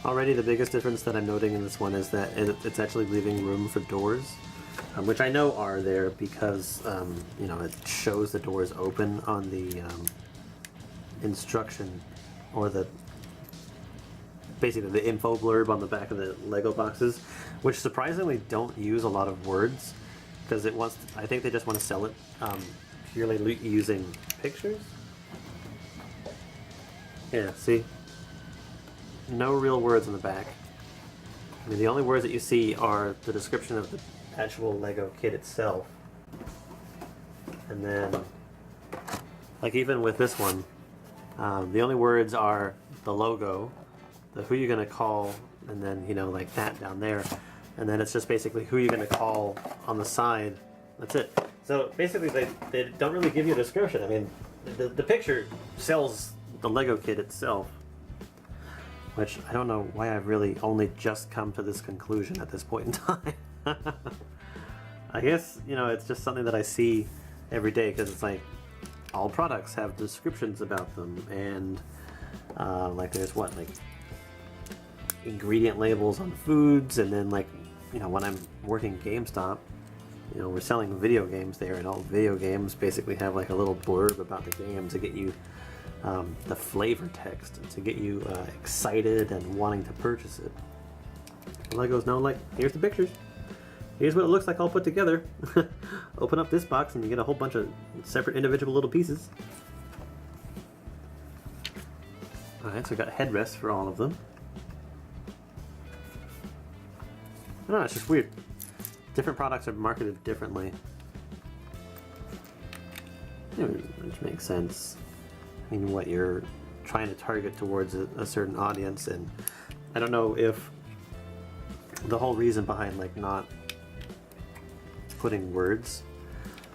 Already the biggest difference that I'm noting in this one is that it's actually leaving room for doors, which I know are there because you know, it shows the doors open on the instruction, or basically the info blurb on the back of the Lego boxes, which surprisingly don't use a lot of words because I think they just want to sell it purely using pictures. Yeah, see? No real words on the back. I mean, the only words that you see are the description of the actual Lego kit itself. And then, like even with this one, the only words are the logo, the who you're gonna call, and then, you know, like that down there. And then it's just basically who you're gonna call on the side. That's it. So basically they don't really give you a description. I mean, the picture sells the Lego kit itself, which I don't know why I've really only just come to this conclusion at this point in time. I guess, you know, it's just something that I see every day because it's like all products have descriptions about them, and like there's what, like ingredient labels on foods, and then like, you know, when I'm working GameStop, you know, we're selling video games there, and all video games basically have like a little blurb about the game to get you the flavor text to get you excited and wanting to purchase it. Legos know, like, here's the pictures. Here's what it looks like all put together. Open up this box and you get a whole bunch of separate individual little pieces. Alright, so we got headrests for all of them. I don't know, it's just weird. Different products are marketed differently. Which makes sense. I mean, what you're trying to target towards a certain audience, and I don't know if the whole reason behind like not putting words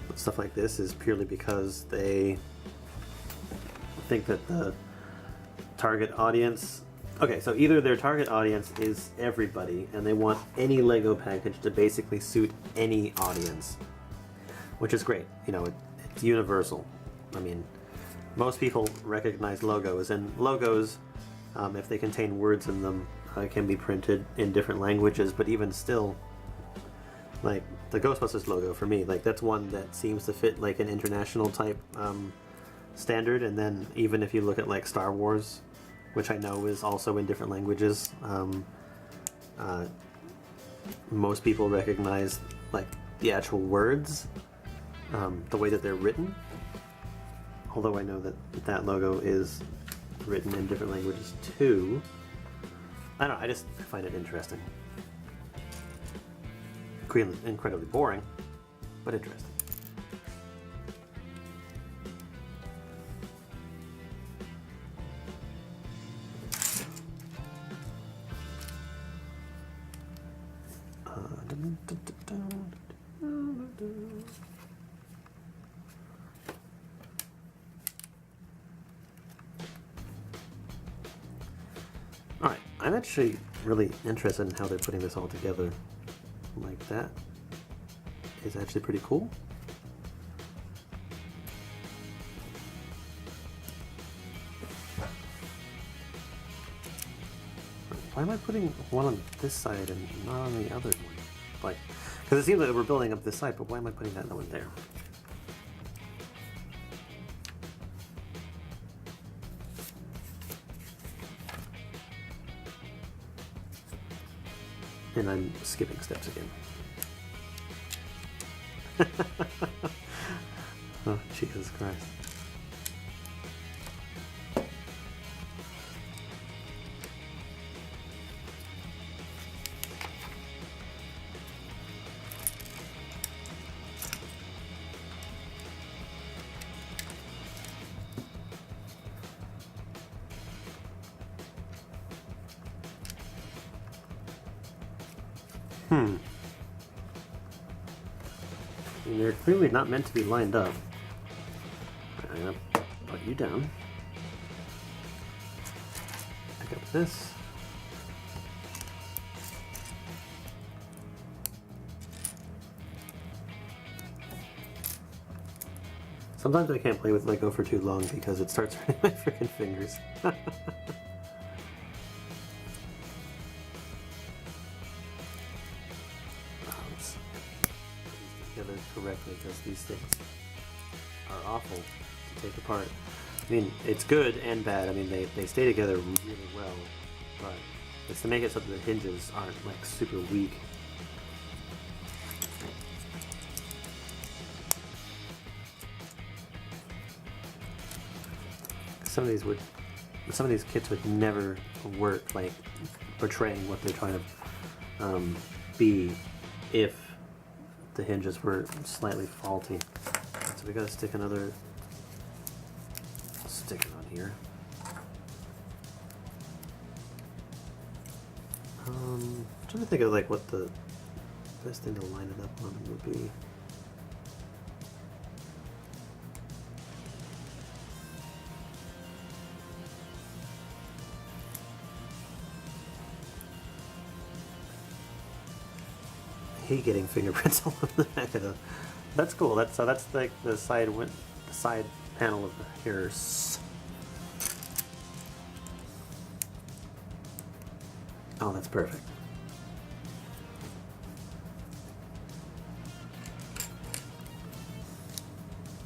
with stuff like this is purely because they think that the target audience, okay, so either their target audience is everybody and they want any Lego package to basically suit any audience, which is great, you know, it's universal. I mean, most people recognize logos, and logos, if they contain words in them, can be printed in different languages, but even still, like the Ghostbusters logo for me, like that's one that seems to fit like an international type standard. And then even if you look at like Star Wars, which I know is also in different languages, most people recognize like the actual words, the way that they're written. Although I know that that logo is written in different languages too. I don't know, I just find it interesting. Incredibly boring, but interesting. Alright, I'm actually really interested in how they're putting this all together. Like that is actually pretty cool. Why am I putting one on this side and not on the other one? Like, because it seems like we're building up this side, but why am I putting that one there? And I'm skipping steps again. Oh, Jesus Christ. And they're clearly not meant to be lined up. I'm gonna put you down. Pick up this. Sometimes I can't play with Lego for too long because it starts hurting my freaking fingers. Let's put these together correctly because these things are awful to take apart. I mean, it's good and bad. I mean, they stay together really well, but it's to make it so that the hinges aren't like super weak. Some of these kits would never work, like portraying what they're trying to be, if the hinges were slightly faulty. So we gotta stick another sticker on here. I'm trying to think of like what the best thing to line it up on would be. I hate getting fingerprints all over the back of the. That's cool. That's like the side panel of the hairs. Oh, that's perfect.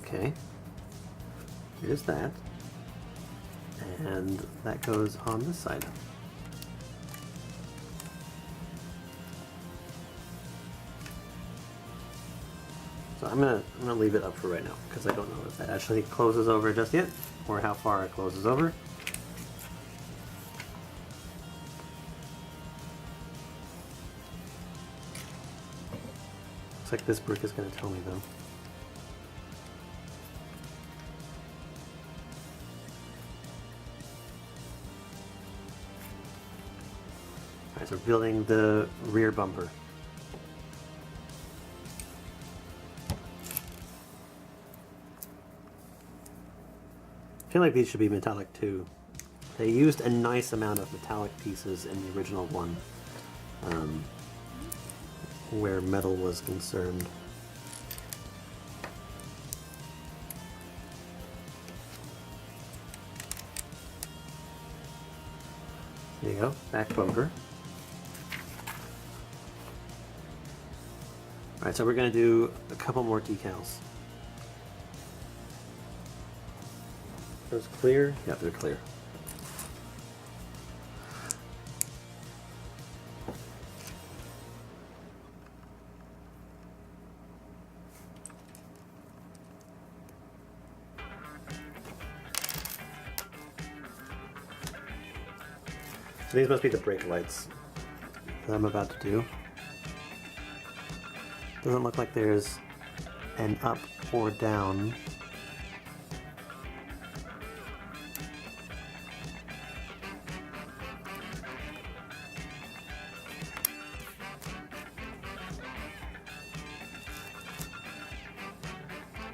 Okay. Here's that. And that goes on this side. So I'm gonna leave it up for right now because I don't know if that actually closes over just yet or how far it closes over. Looks like this brick is going to tell me though. Alright, so we're building the rear bumper. I feel like these should be metallic too. They used a nice amount of metallic pieces in the original one, where metal was concerned. There you go, back bumper. Alright, so we're going to do a couple more decals. Those clear? Yeah, they're clear. So these must be the brake lights that I'm about to do. Doesn't look like there's an up or down.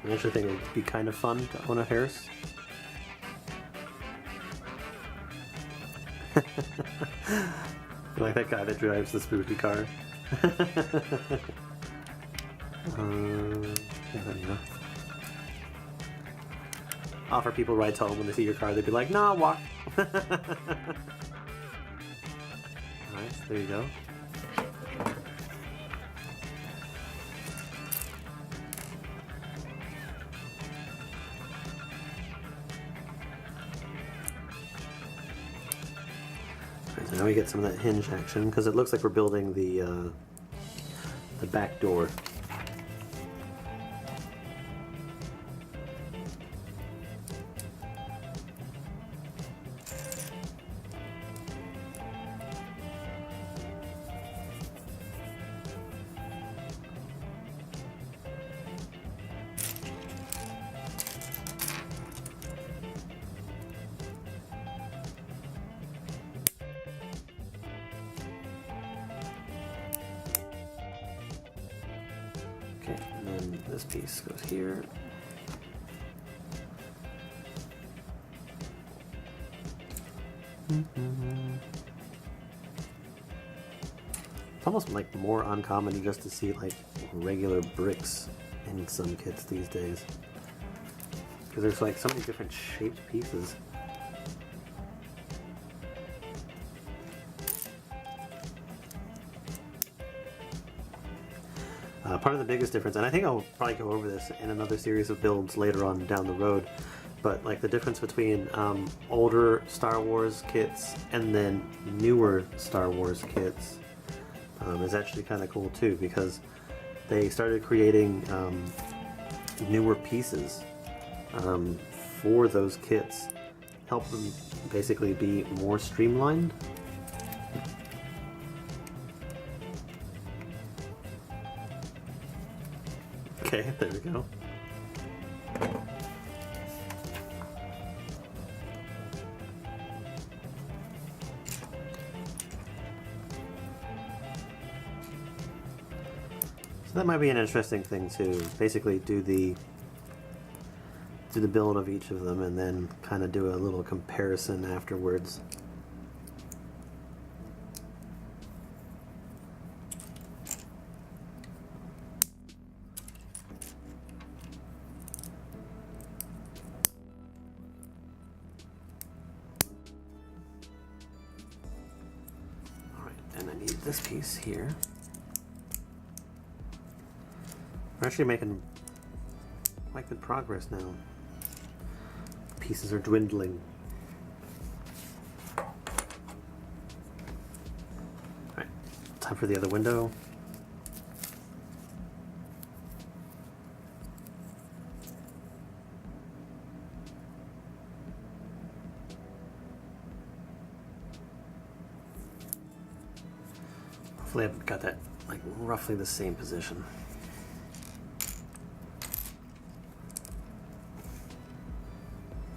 I actually think it'd be kind of fun to own a hearse. Like that guy that drives the spooky car. Yeah, there you go. Offer people rides home when they see your car, they'd be like, nah, walk. Alright, so there you go. Now we get some of that hinge action because it looks like we're building the back door. Okay, and then this piece goes here. It's almost like more uncommon just to see like regular bricks in some kits these days. Because there's like so many different shaped pieces. Part of the biggest difference, and I think I'll probably go over this in another series of builds later on down the road, but like the difference between older Star Wars kits and then newer Star Wars kits is actually kind of cool too, because they started creating newer pieces for those kits, help them basically be more streamlined. Okay, there we go. So that might be an interesting thing to basically do the build of each of them and then kind of do a little comparison afterwards. And I need this piece here. We're actually making quite good progress now. Pieces are dwindling. Alright, time for the other window. Hopefully I've got that like roughly the same position.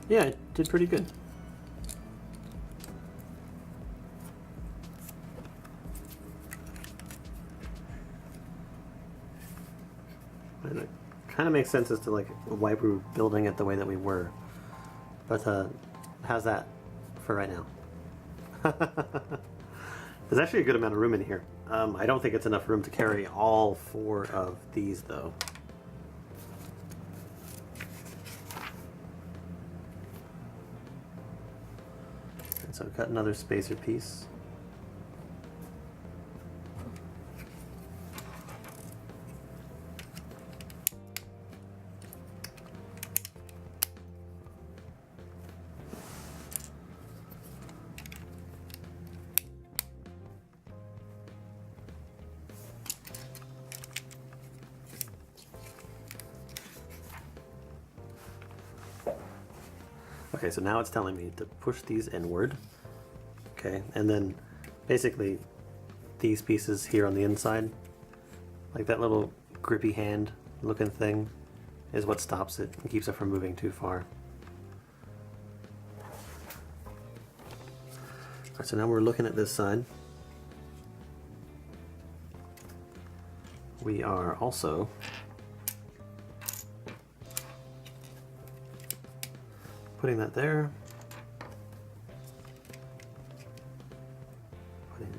Yeah, it did pretty good. And it kind of makes sense as to like why we're building it the way that we were. But how's that for right now? There's actually a good amount of room in here. I don't think it's enough room to carry all 4 of these though. And so I've got another spacer piece. Okay, so now it's telling me to push these inward. Okay, and then basically these pieces here on the inside, like that little grippy hand looking thing, is what stops it and keeps it from moving too far. Alright, so now we're looking at this side. We are also putting that there. Putting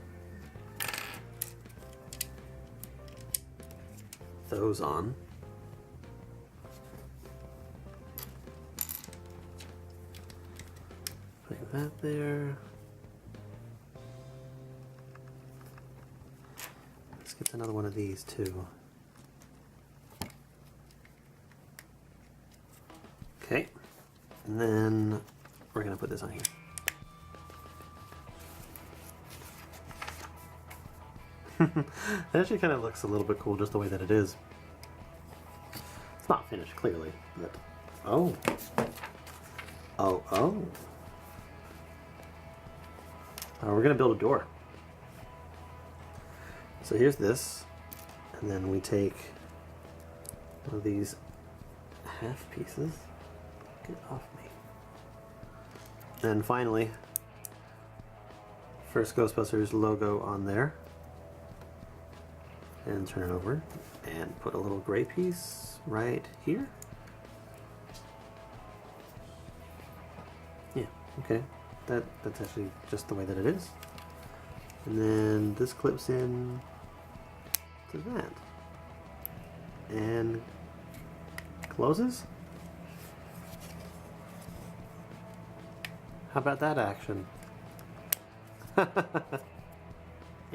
those on. Putting that there. Let's get another one of these too. Okay. And then we're going to put this on here. It actually kind of looks a little bit cool just the way that it is. It's not finished, clearly, but... Oh. Oh, oh. We're gonna build a door. So here's this, and then we take one of these half pieces. Get off me. And finally, first Ghostbusters logo on there. And turn it over and put a little gray piece right here. Yeah, okay. That's actually just the way that it is. And then this clips in to that. And closes. How about that action?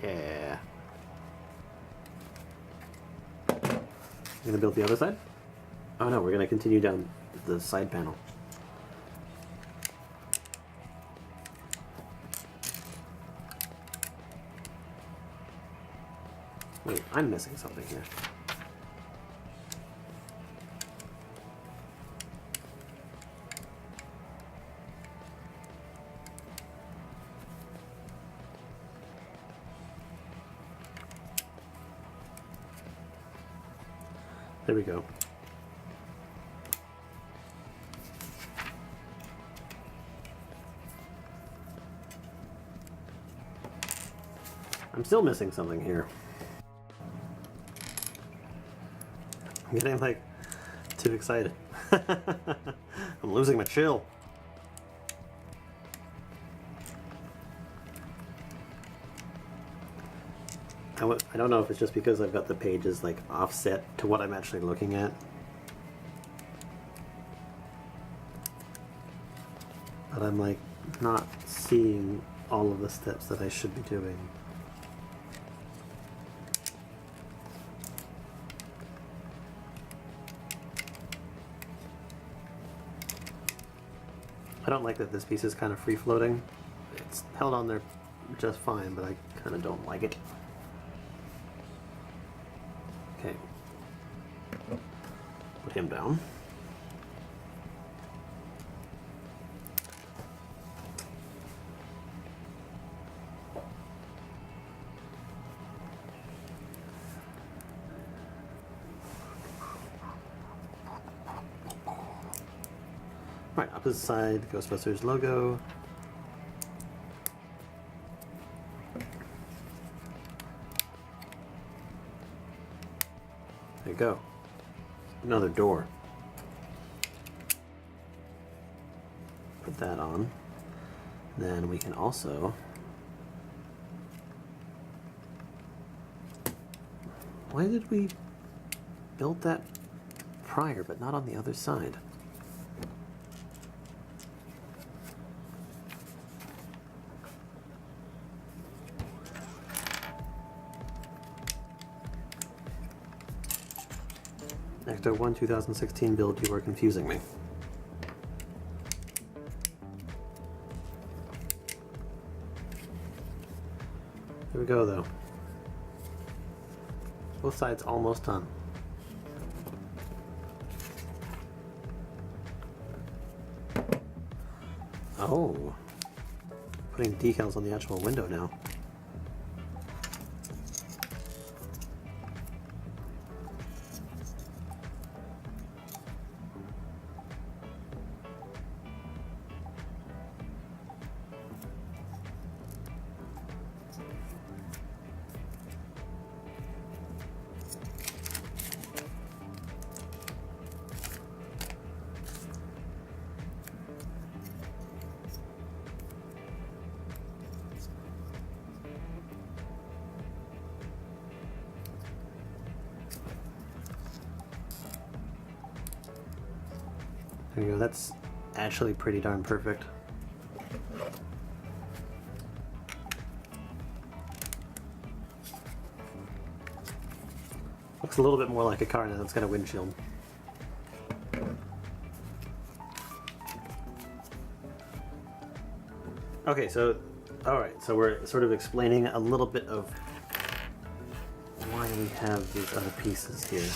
Yeah. Gonna build the other side? Oh no, we're gonna continue down the side panel. Wait, I'm missing something here. There we go. I'm still missing something here. I'm getting like too excited. I'm losing my chill. I don't know if it's just because I've got the pages like offset to what I'm actually looking at. But I'm like not seeing all of the steps that I should be doing. I don't like that this piece is kind of free floating. It's held on there just fine, but I kind of don't like it. Okay. Put him down. Right, opposite side, Ghostbusters logo. There you go. Another door. Put that on. Then we can also... Why did we build that prior but not on the other side? ECTO 1 2016 build, you are confusing me. Here we go though. Both sides almost done. Oh, putting decals on the actual window now. There you go, that's actually pretty darn perfect. Looks a little bit more like a car now that's got a windshield. Okay, so, alright, so we're sort of explaining a little bit of we have these other pieces here.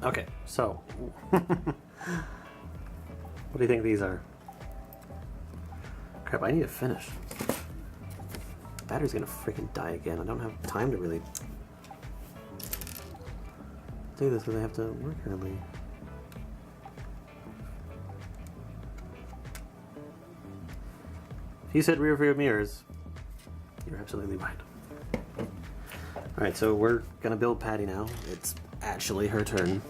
Okay, so what do you think these are? Crap, I need to finish. The battery's gonna freaking die again. I don't have time to really do this because I have to work early. If you said rear view mirrors, you're absolutely right. Alright, so we're gonna build Patty now. It's actually her turn.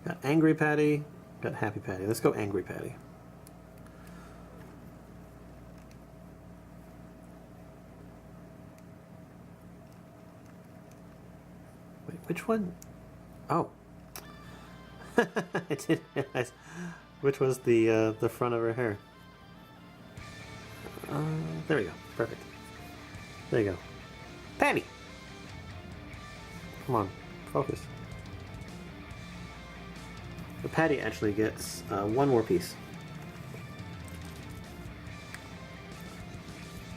Got angry Patty, got happy Patty. Let's go angry Patty. Wait, which one? Oh. I didn't realize which was the front of her hair. There we go. Perfect. There you go. Patty! Come on, focus. The Patty actually gets one more piece.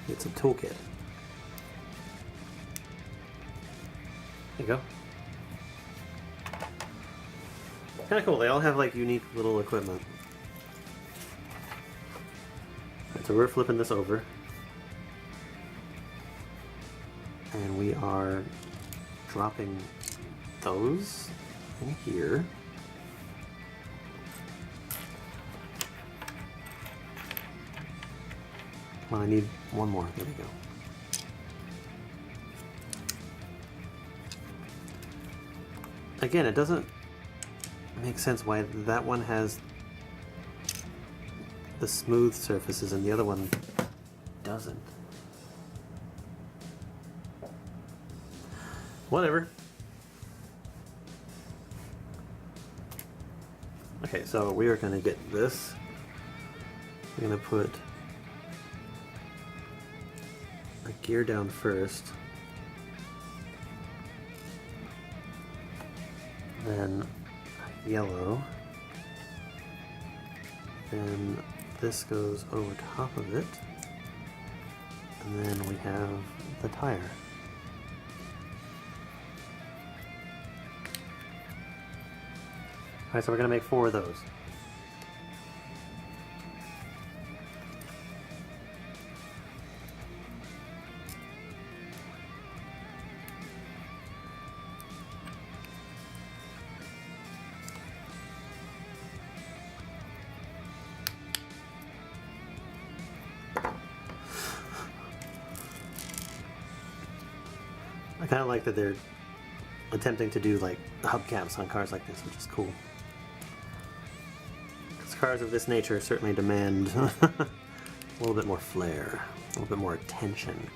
It's a toolkit. There you go. Kind of cool. They all have like unique little equipment. Alright, so we're flipping this over. And we are dropping those in here. Well, I need one more. There we go. Again, it doesn't make sense why that one has the smooth surfaces and the other one doesn't. Whatever. Okay, so we are going to get this. We're going to put a gear down first. Then yellow. Then this goes over top of it. And then we have the tire. Alright, so we're going to make 4 of those. I kind of like that they're attempting to do like hubcaps on cars like this, which is cool. Because cars of this nature certainly demand a little bit more flair, a little bit more attention.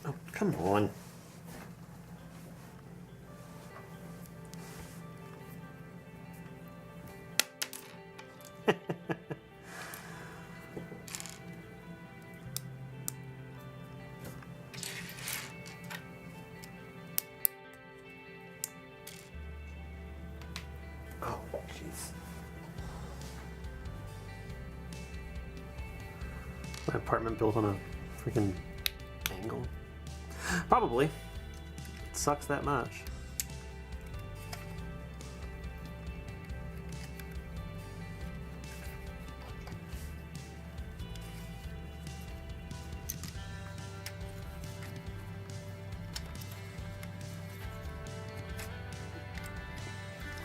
Oh, come on. Oh, jeez. My apartment built on a freaking angle. Probably. It sucks that much.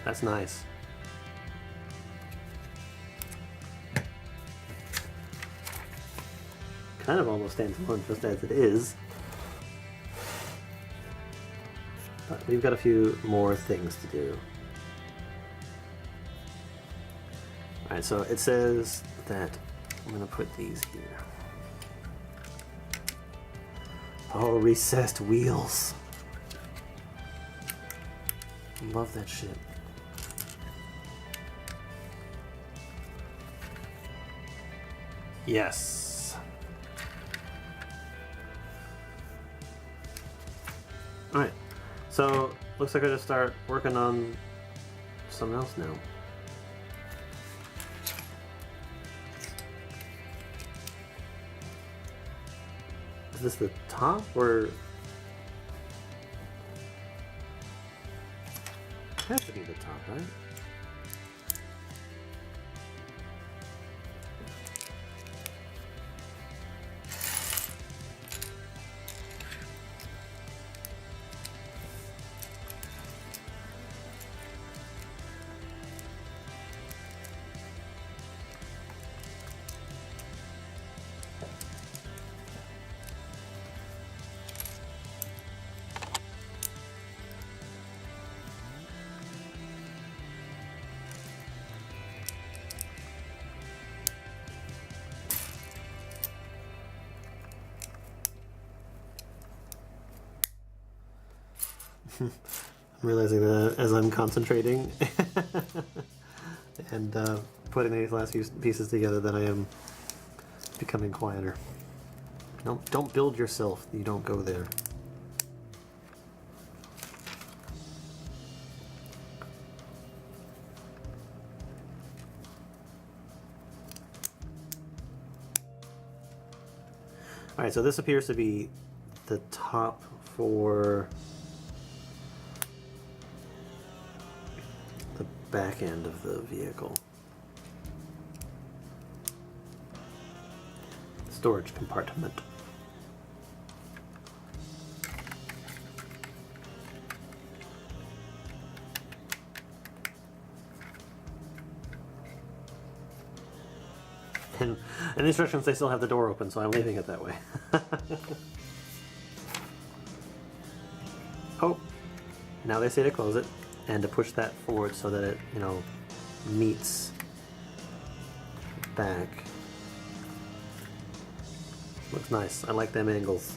That's nice. Kind of almost stands alone just as it is. But we've got a few more things to do. Alright, so it says that I'm going to put these here. Oh, recessed wheels. Love that shit. Yes. Alright, so looks like I just start working on something else now. Is this the top or? It has to be the top, right? I'm realizing that as I'm concentrating and putting these last few pieces together that I am becoming quieter. No, don't build yourself. You don't go there. Alright, so this appears to be the top for the back end of the vehicle. Storage compartment. And in the instructions they still have the door open, so I'm leaving it that way. Oh, now they say to close it and to push that forward so that it, you know, meets back. Looks nice. I like them angles.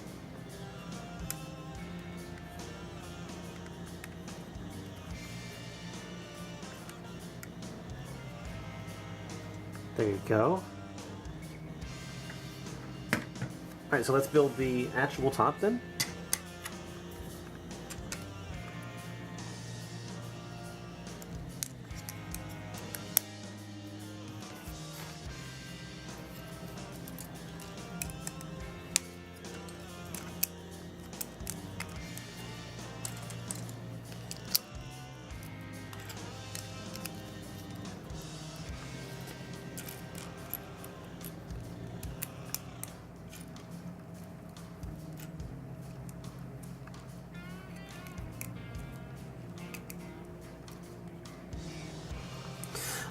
There you go. Alright, so let's build the actual top then.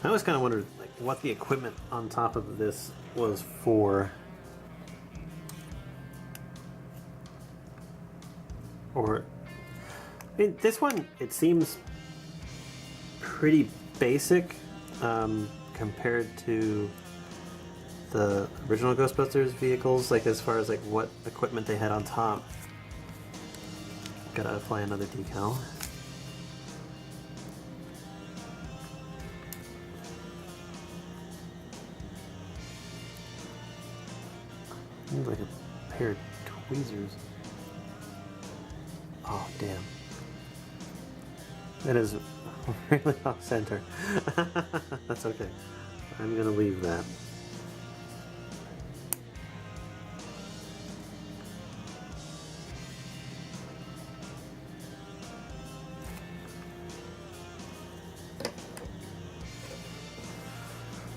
I always kind of wondered like what the equipment on top of this was for. Or, I mean, this one, it seems pretty basic compared to the original Ghostbusters vehicles, like as far as like what equipment they had on top. Gotta apply another decal. Seems like a pair of tweezers. Oh, damn. That is really off center. That's okay. I'm gonna leave that.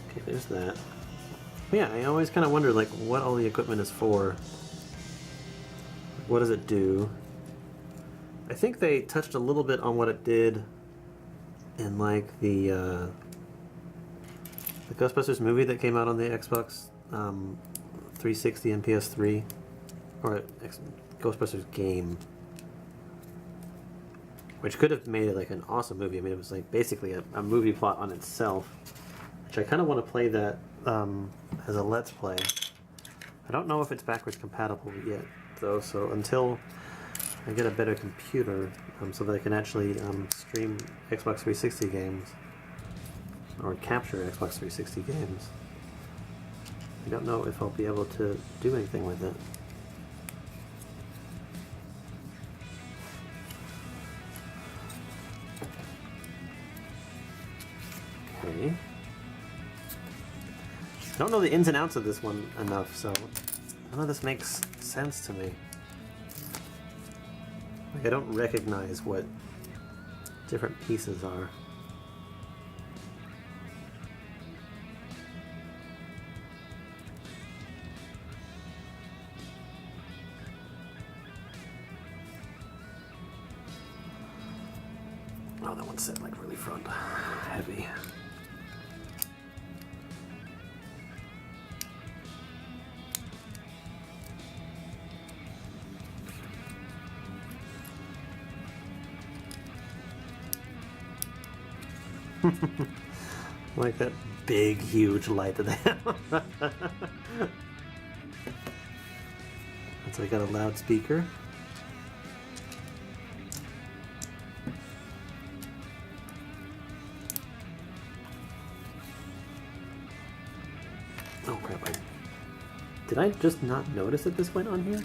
Okay, there's that. Yeah, I always kind of wonder like what all the equipment is for. What does it do? I think they touched a little bit on what it did in like the Ghostbusters movie that came out on the Xbox 360 and PS3, or Ghostbusters game, which could have made it like an awesome movie. I mean, it was like basically a movie plot on itself, which I kind of want to play that as a Let's Play. I don't know if it's backwards compatible yet, though, so until I get a better computer so that I can actually stream Xbox 360 games, or capture Xbox 360 games, I don't know if I'll be able to do anything with it. Okay. I don't know the ins and outs of this one enough, so none of this makes sense to me. Like, I don't recognize what different pieces are. Oh, that one's set like really front heavy. Like that big, huge light that they have. It's like got a loudspeaker. Oh crap, did I just not notice that this went on here?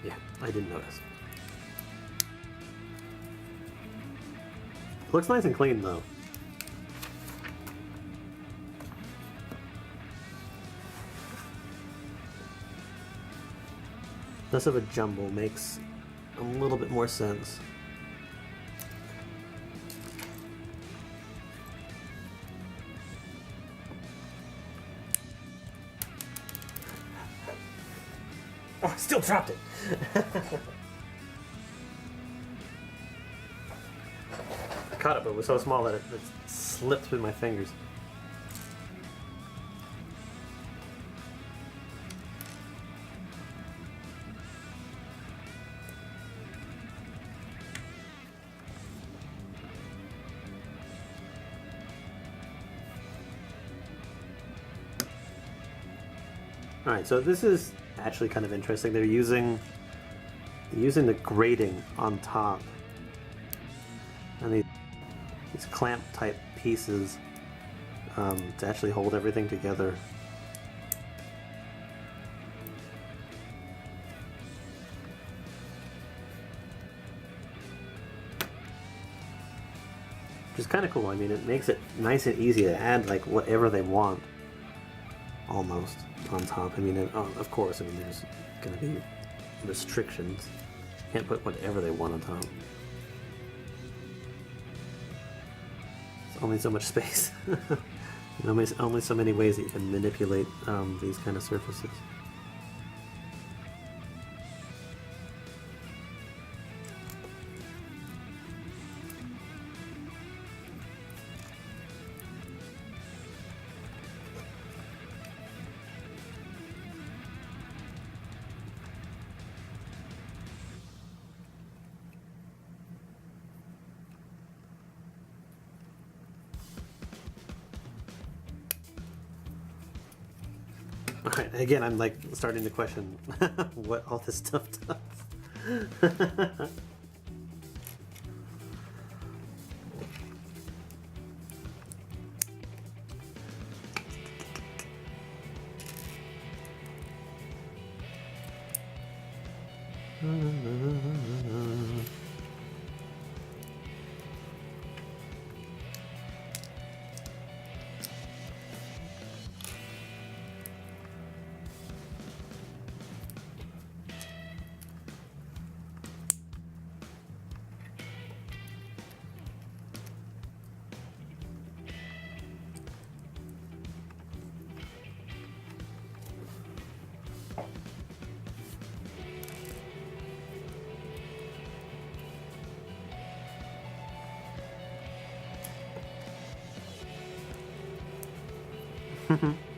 Yeah, I didn't notice. Looks nice and clean though. Less of a jumble makes a little bit more sense. Oh, I still dropped it! I caught it, but it was so small that it slipped through my fingers. Alright, so this is actually kind of interesting. They're using the grating on top and these clamp type pieces to actually hold everything together. Which is kind of cool. I mean, it makes it nice and easy to add like whatever they want almost on top. I mean, of course, I mean, there's going to be restrictions. Can't put whatever they want on top. It's only so much space. Only so many ways that you can manipulate these kind of surfaces. Alright, again, I'm like starting to question what all this stuff does.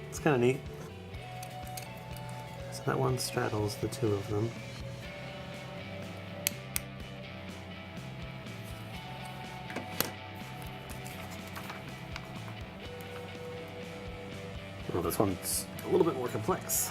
It's kind of neat. So that one straddles the two of them. Well, this one's a little bit more complex.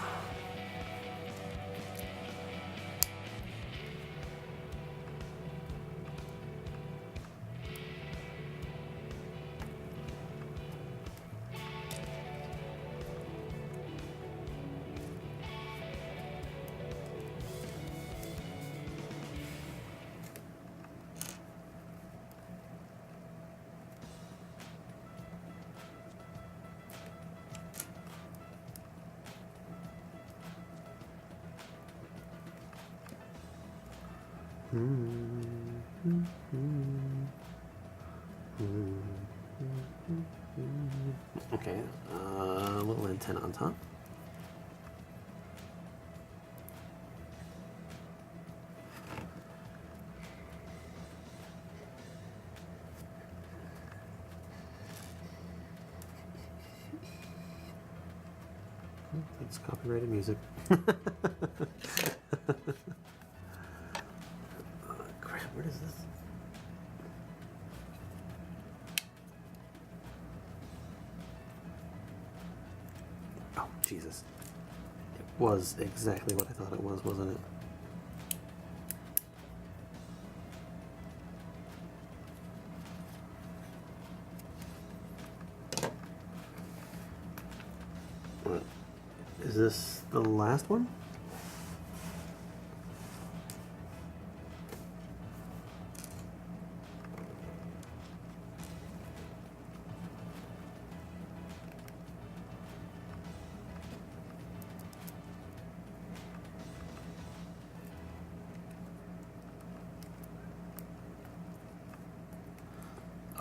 Okay, a little antenna on top. That's copyrighted music. Crap, what is this? Oh, Jesus. It was exactly what I thought it was, wasn't it? What? Is this the last one?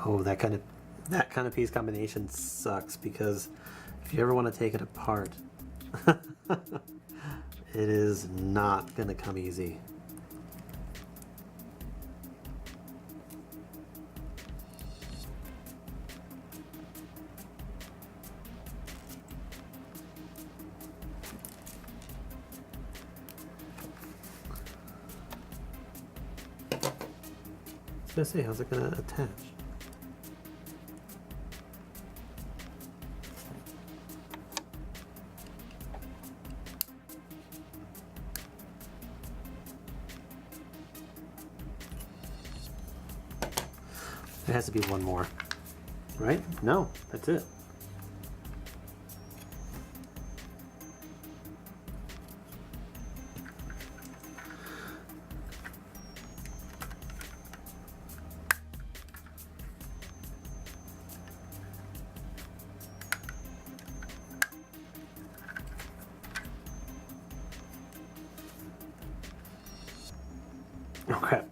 Oh, that kind of piece combination sucks, because if you ever want to take it apart, it is not gonna come easy. I was gonna say, how's it gonna attach? There has to be one more, right? No, that's it. Oh crap.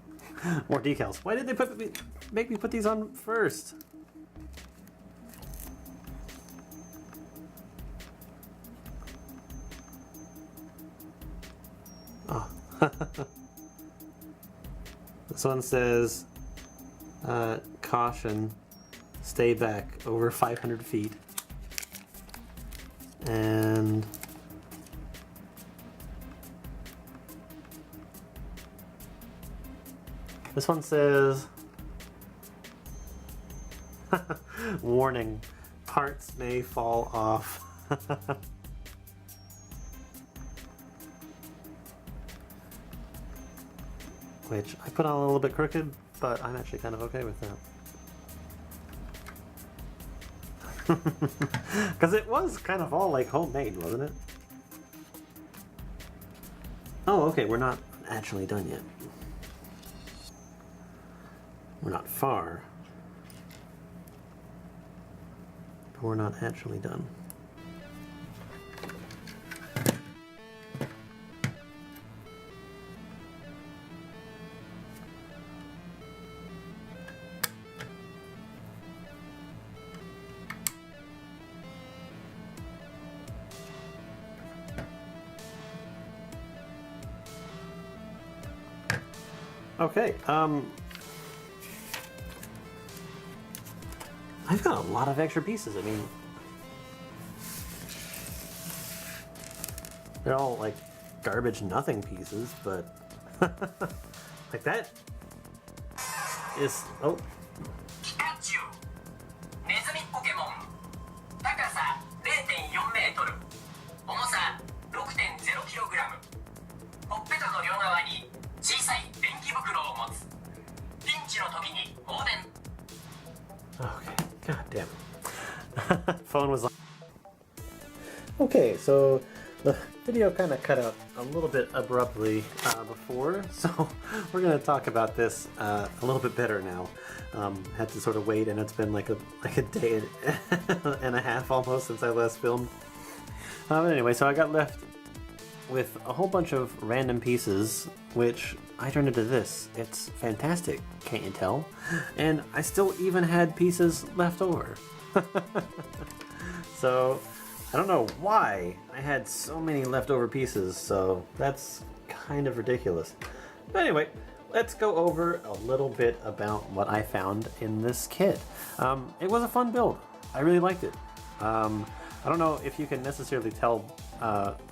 More decals. Why did they make me put these on first? Oh. This one says, caution, stay back over 500 feet. And this one says, warning, parts may fall off. Which I put on a little bit crooked, but I'm actually kind of okay with that. Because it was kind of all like homemade, wasn't it? Oh, okay, we're not actually done yet. We're not far, but we're not actually done. Okay, I've got a lot of extra pieces. I mean, They're all like garbage nothing pieces, but like that is, oh. ピカチュウネズミポケモン高さ 0.4 メートル重さ 6.0 キログラムほっぺたの両側に小さい電気袋を持つピンチの時に放電 Okay, god damn it. Phone was on. Okay, so the video kind of cut out a little bit abruptly before, so we're going to talk about this a little bit better now. Had to sort of wait, and it's been like a day and a half almost since I last filmed. But anyway, so I got left with a whole bunch of random pieces, which I turned into this. It's fantastic, can't you tell? And I still even had pieces left over. So I don't know why I had so many leftover pieces, so that's kind of ridiculous. But anyway, let's go over a little bit about what I found in this kit. It was a fun build. I really liked it. I don't know if you can necessarily tell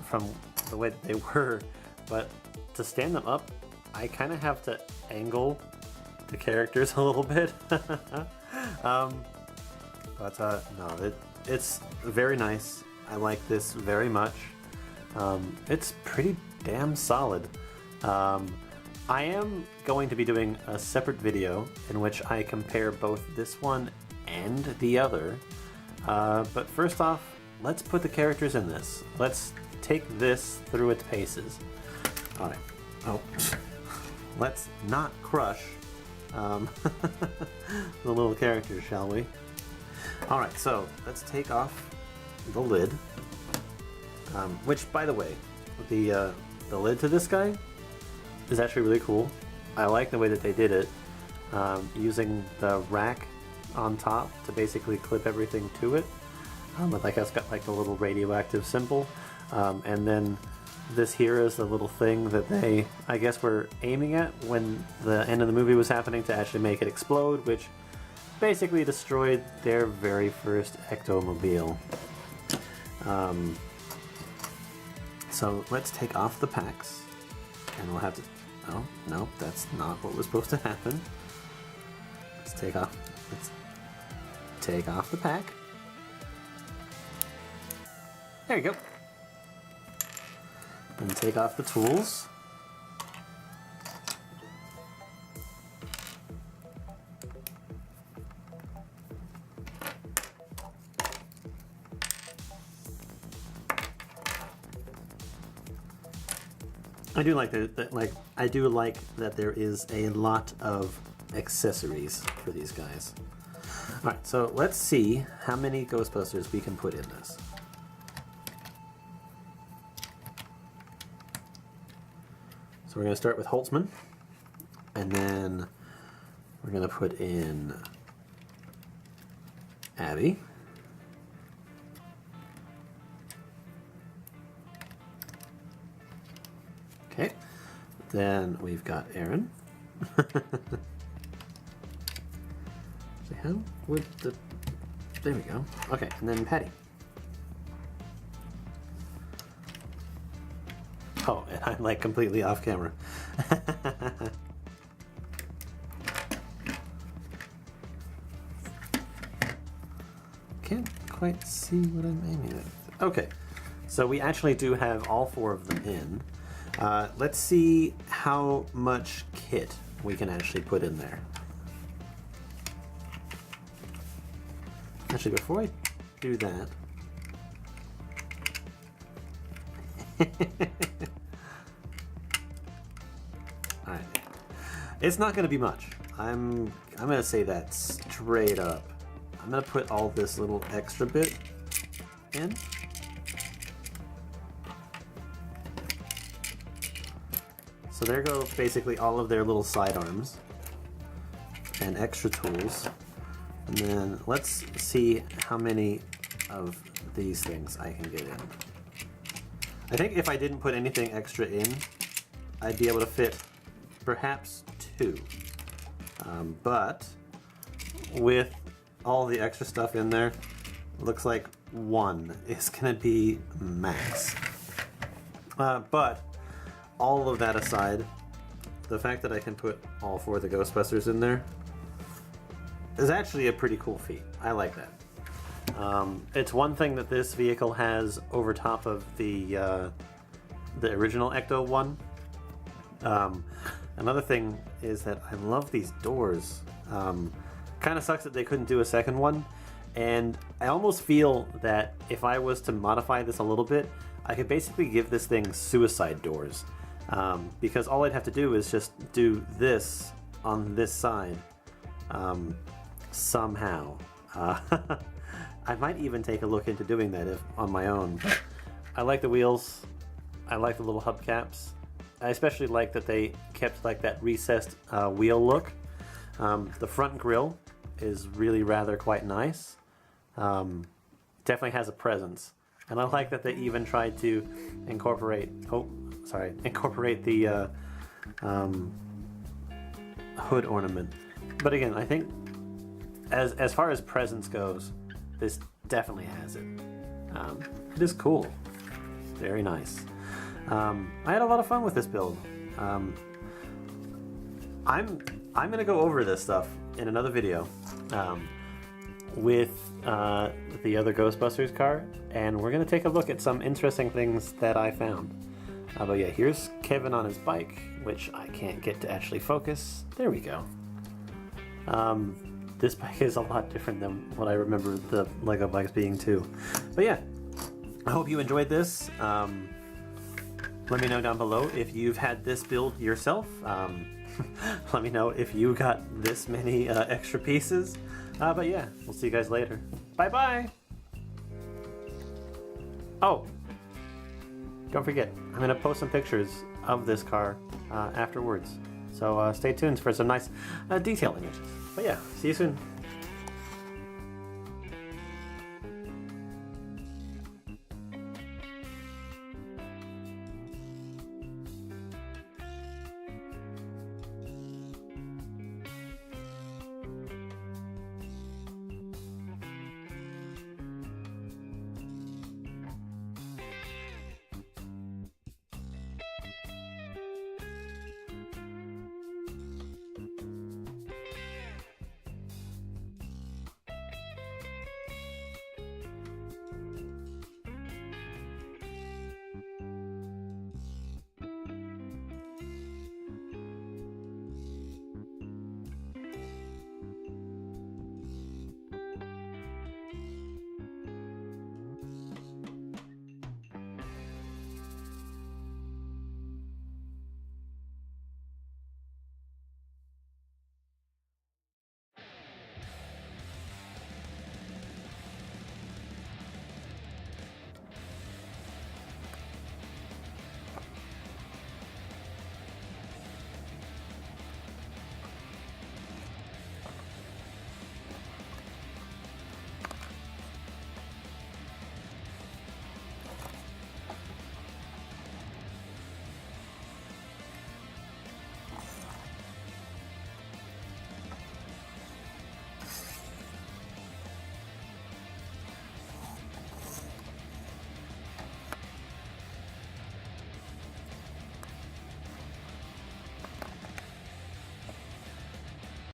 from the way that they were, but to stand them up, I kind of have to angle the characters a little bit. No, it's very nice. I like this very much. It's pretty damn solid. I am going to be doing a separate video in which I compare both this one and the other. But first off, let's put the characters in this. Let's take this through its paces. All right. Oh, let's not crush the little characters, shall we? All right. So let's take off the lid. Which, by the way, the lid to this guy is actually really cool. I like the way that they did it, using the rack on top to basically clip everything to it. But like it's got like the little radioactive symbol, and then this here is the little thing that they, I guess, were aiming at when the end of the movie was happening to actually make it explode, which basically destroyed their very first ECTO-mobile. So let's take off the packs, and we'll have to. Oh no, that's not what was supposed to happen. Let's take off the pack. There you go. And take off the tools. I do like that. I do like that there is a lot of accessories for these guys. All right, so let's see how many Ghostbusters we can put in this. So we're going to start with Holtzman, and then we're going to put in Abby. Okay, then we've got Aaron. How would the... There we go. Okay, and then Patty. Oh, and I'm like completely off camera. Can't quite see what I'm aiming at. Okay, so we actually do have all four of them in. Let's see how much kit we can actually put in there. Actually, before I do that... Alright. It's not going to be much. I'm going to say that straight up. I'm going to put all this little extra bit in. So there go basically all of their little sidearms and extra tools. And then let's see how many of these things I can get in. I think if I didn't put anything extra in, I'd be able to fit perhaps 2. But with all the extra stuff in there, looks like 1 is going to be max. But all of that aside, the fact that I can put all 4 of the Ghostbusters in there is actually a pretty cool feat. I like that. It's one thing that this vehicle has over top of the original ECTO one. Another thing is that I love these doors. Kind of sucks that they couldn't do a second one, and I almost feel that if I was to modify this a little bit, I could basically give this thing suicide doors, because all I'd have to do is just do this on this side somehow. I might even take a look into doing that on my own. I like the wheels. I like the little hubcaps. I especially like that they kept like that recessed wheel look. The front grille is really rather quite nice. Definitely has a presence. And I like that they even tried to incorporate the hood ornament. But again, I think as far as presence goes, this definitely has it. It is cool. Very nice. I had a lot of fun with this build. I'm gonna go over this stuff in another video with the other Ghostbusters car, and we're gonna take a look at some interesting things that I found. But yeah, here's Kevin on his bike, which I can't get to actually focus. There we go. This bike is a lot different than what I remember the Lego bikes being too. But yeah, I hope you enjoyed this. Let me know down below if you've had this build yourself. Let me know if you got this many extra pieces. But yeah, we'll see you guys later. Bye bye! Oh, don't forget, I'm gonna post some pictures of this car afterwards. So stay tuned for some nice detail images. But yeah, see you soon.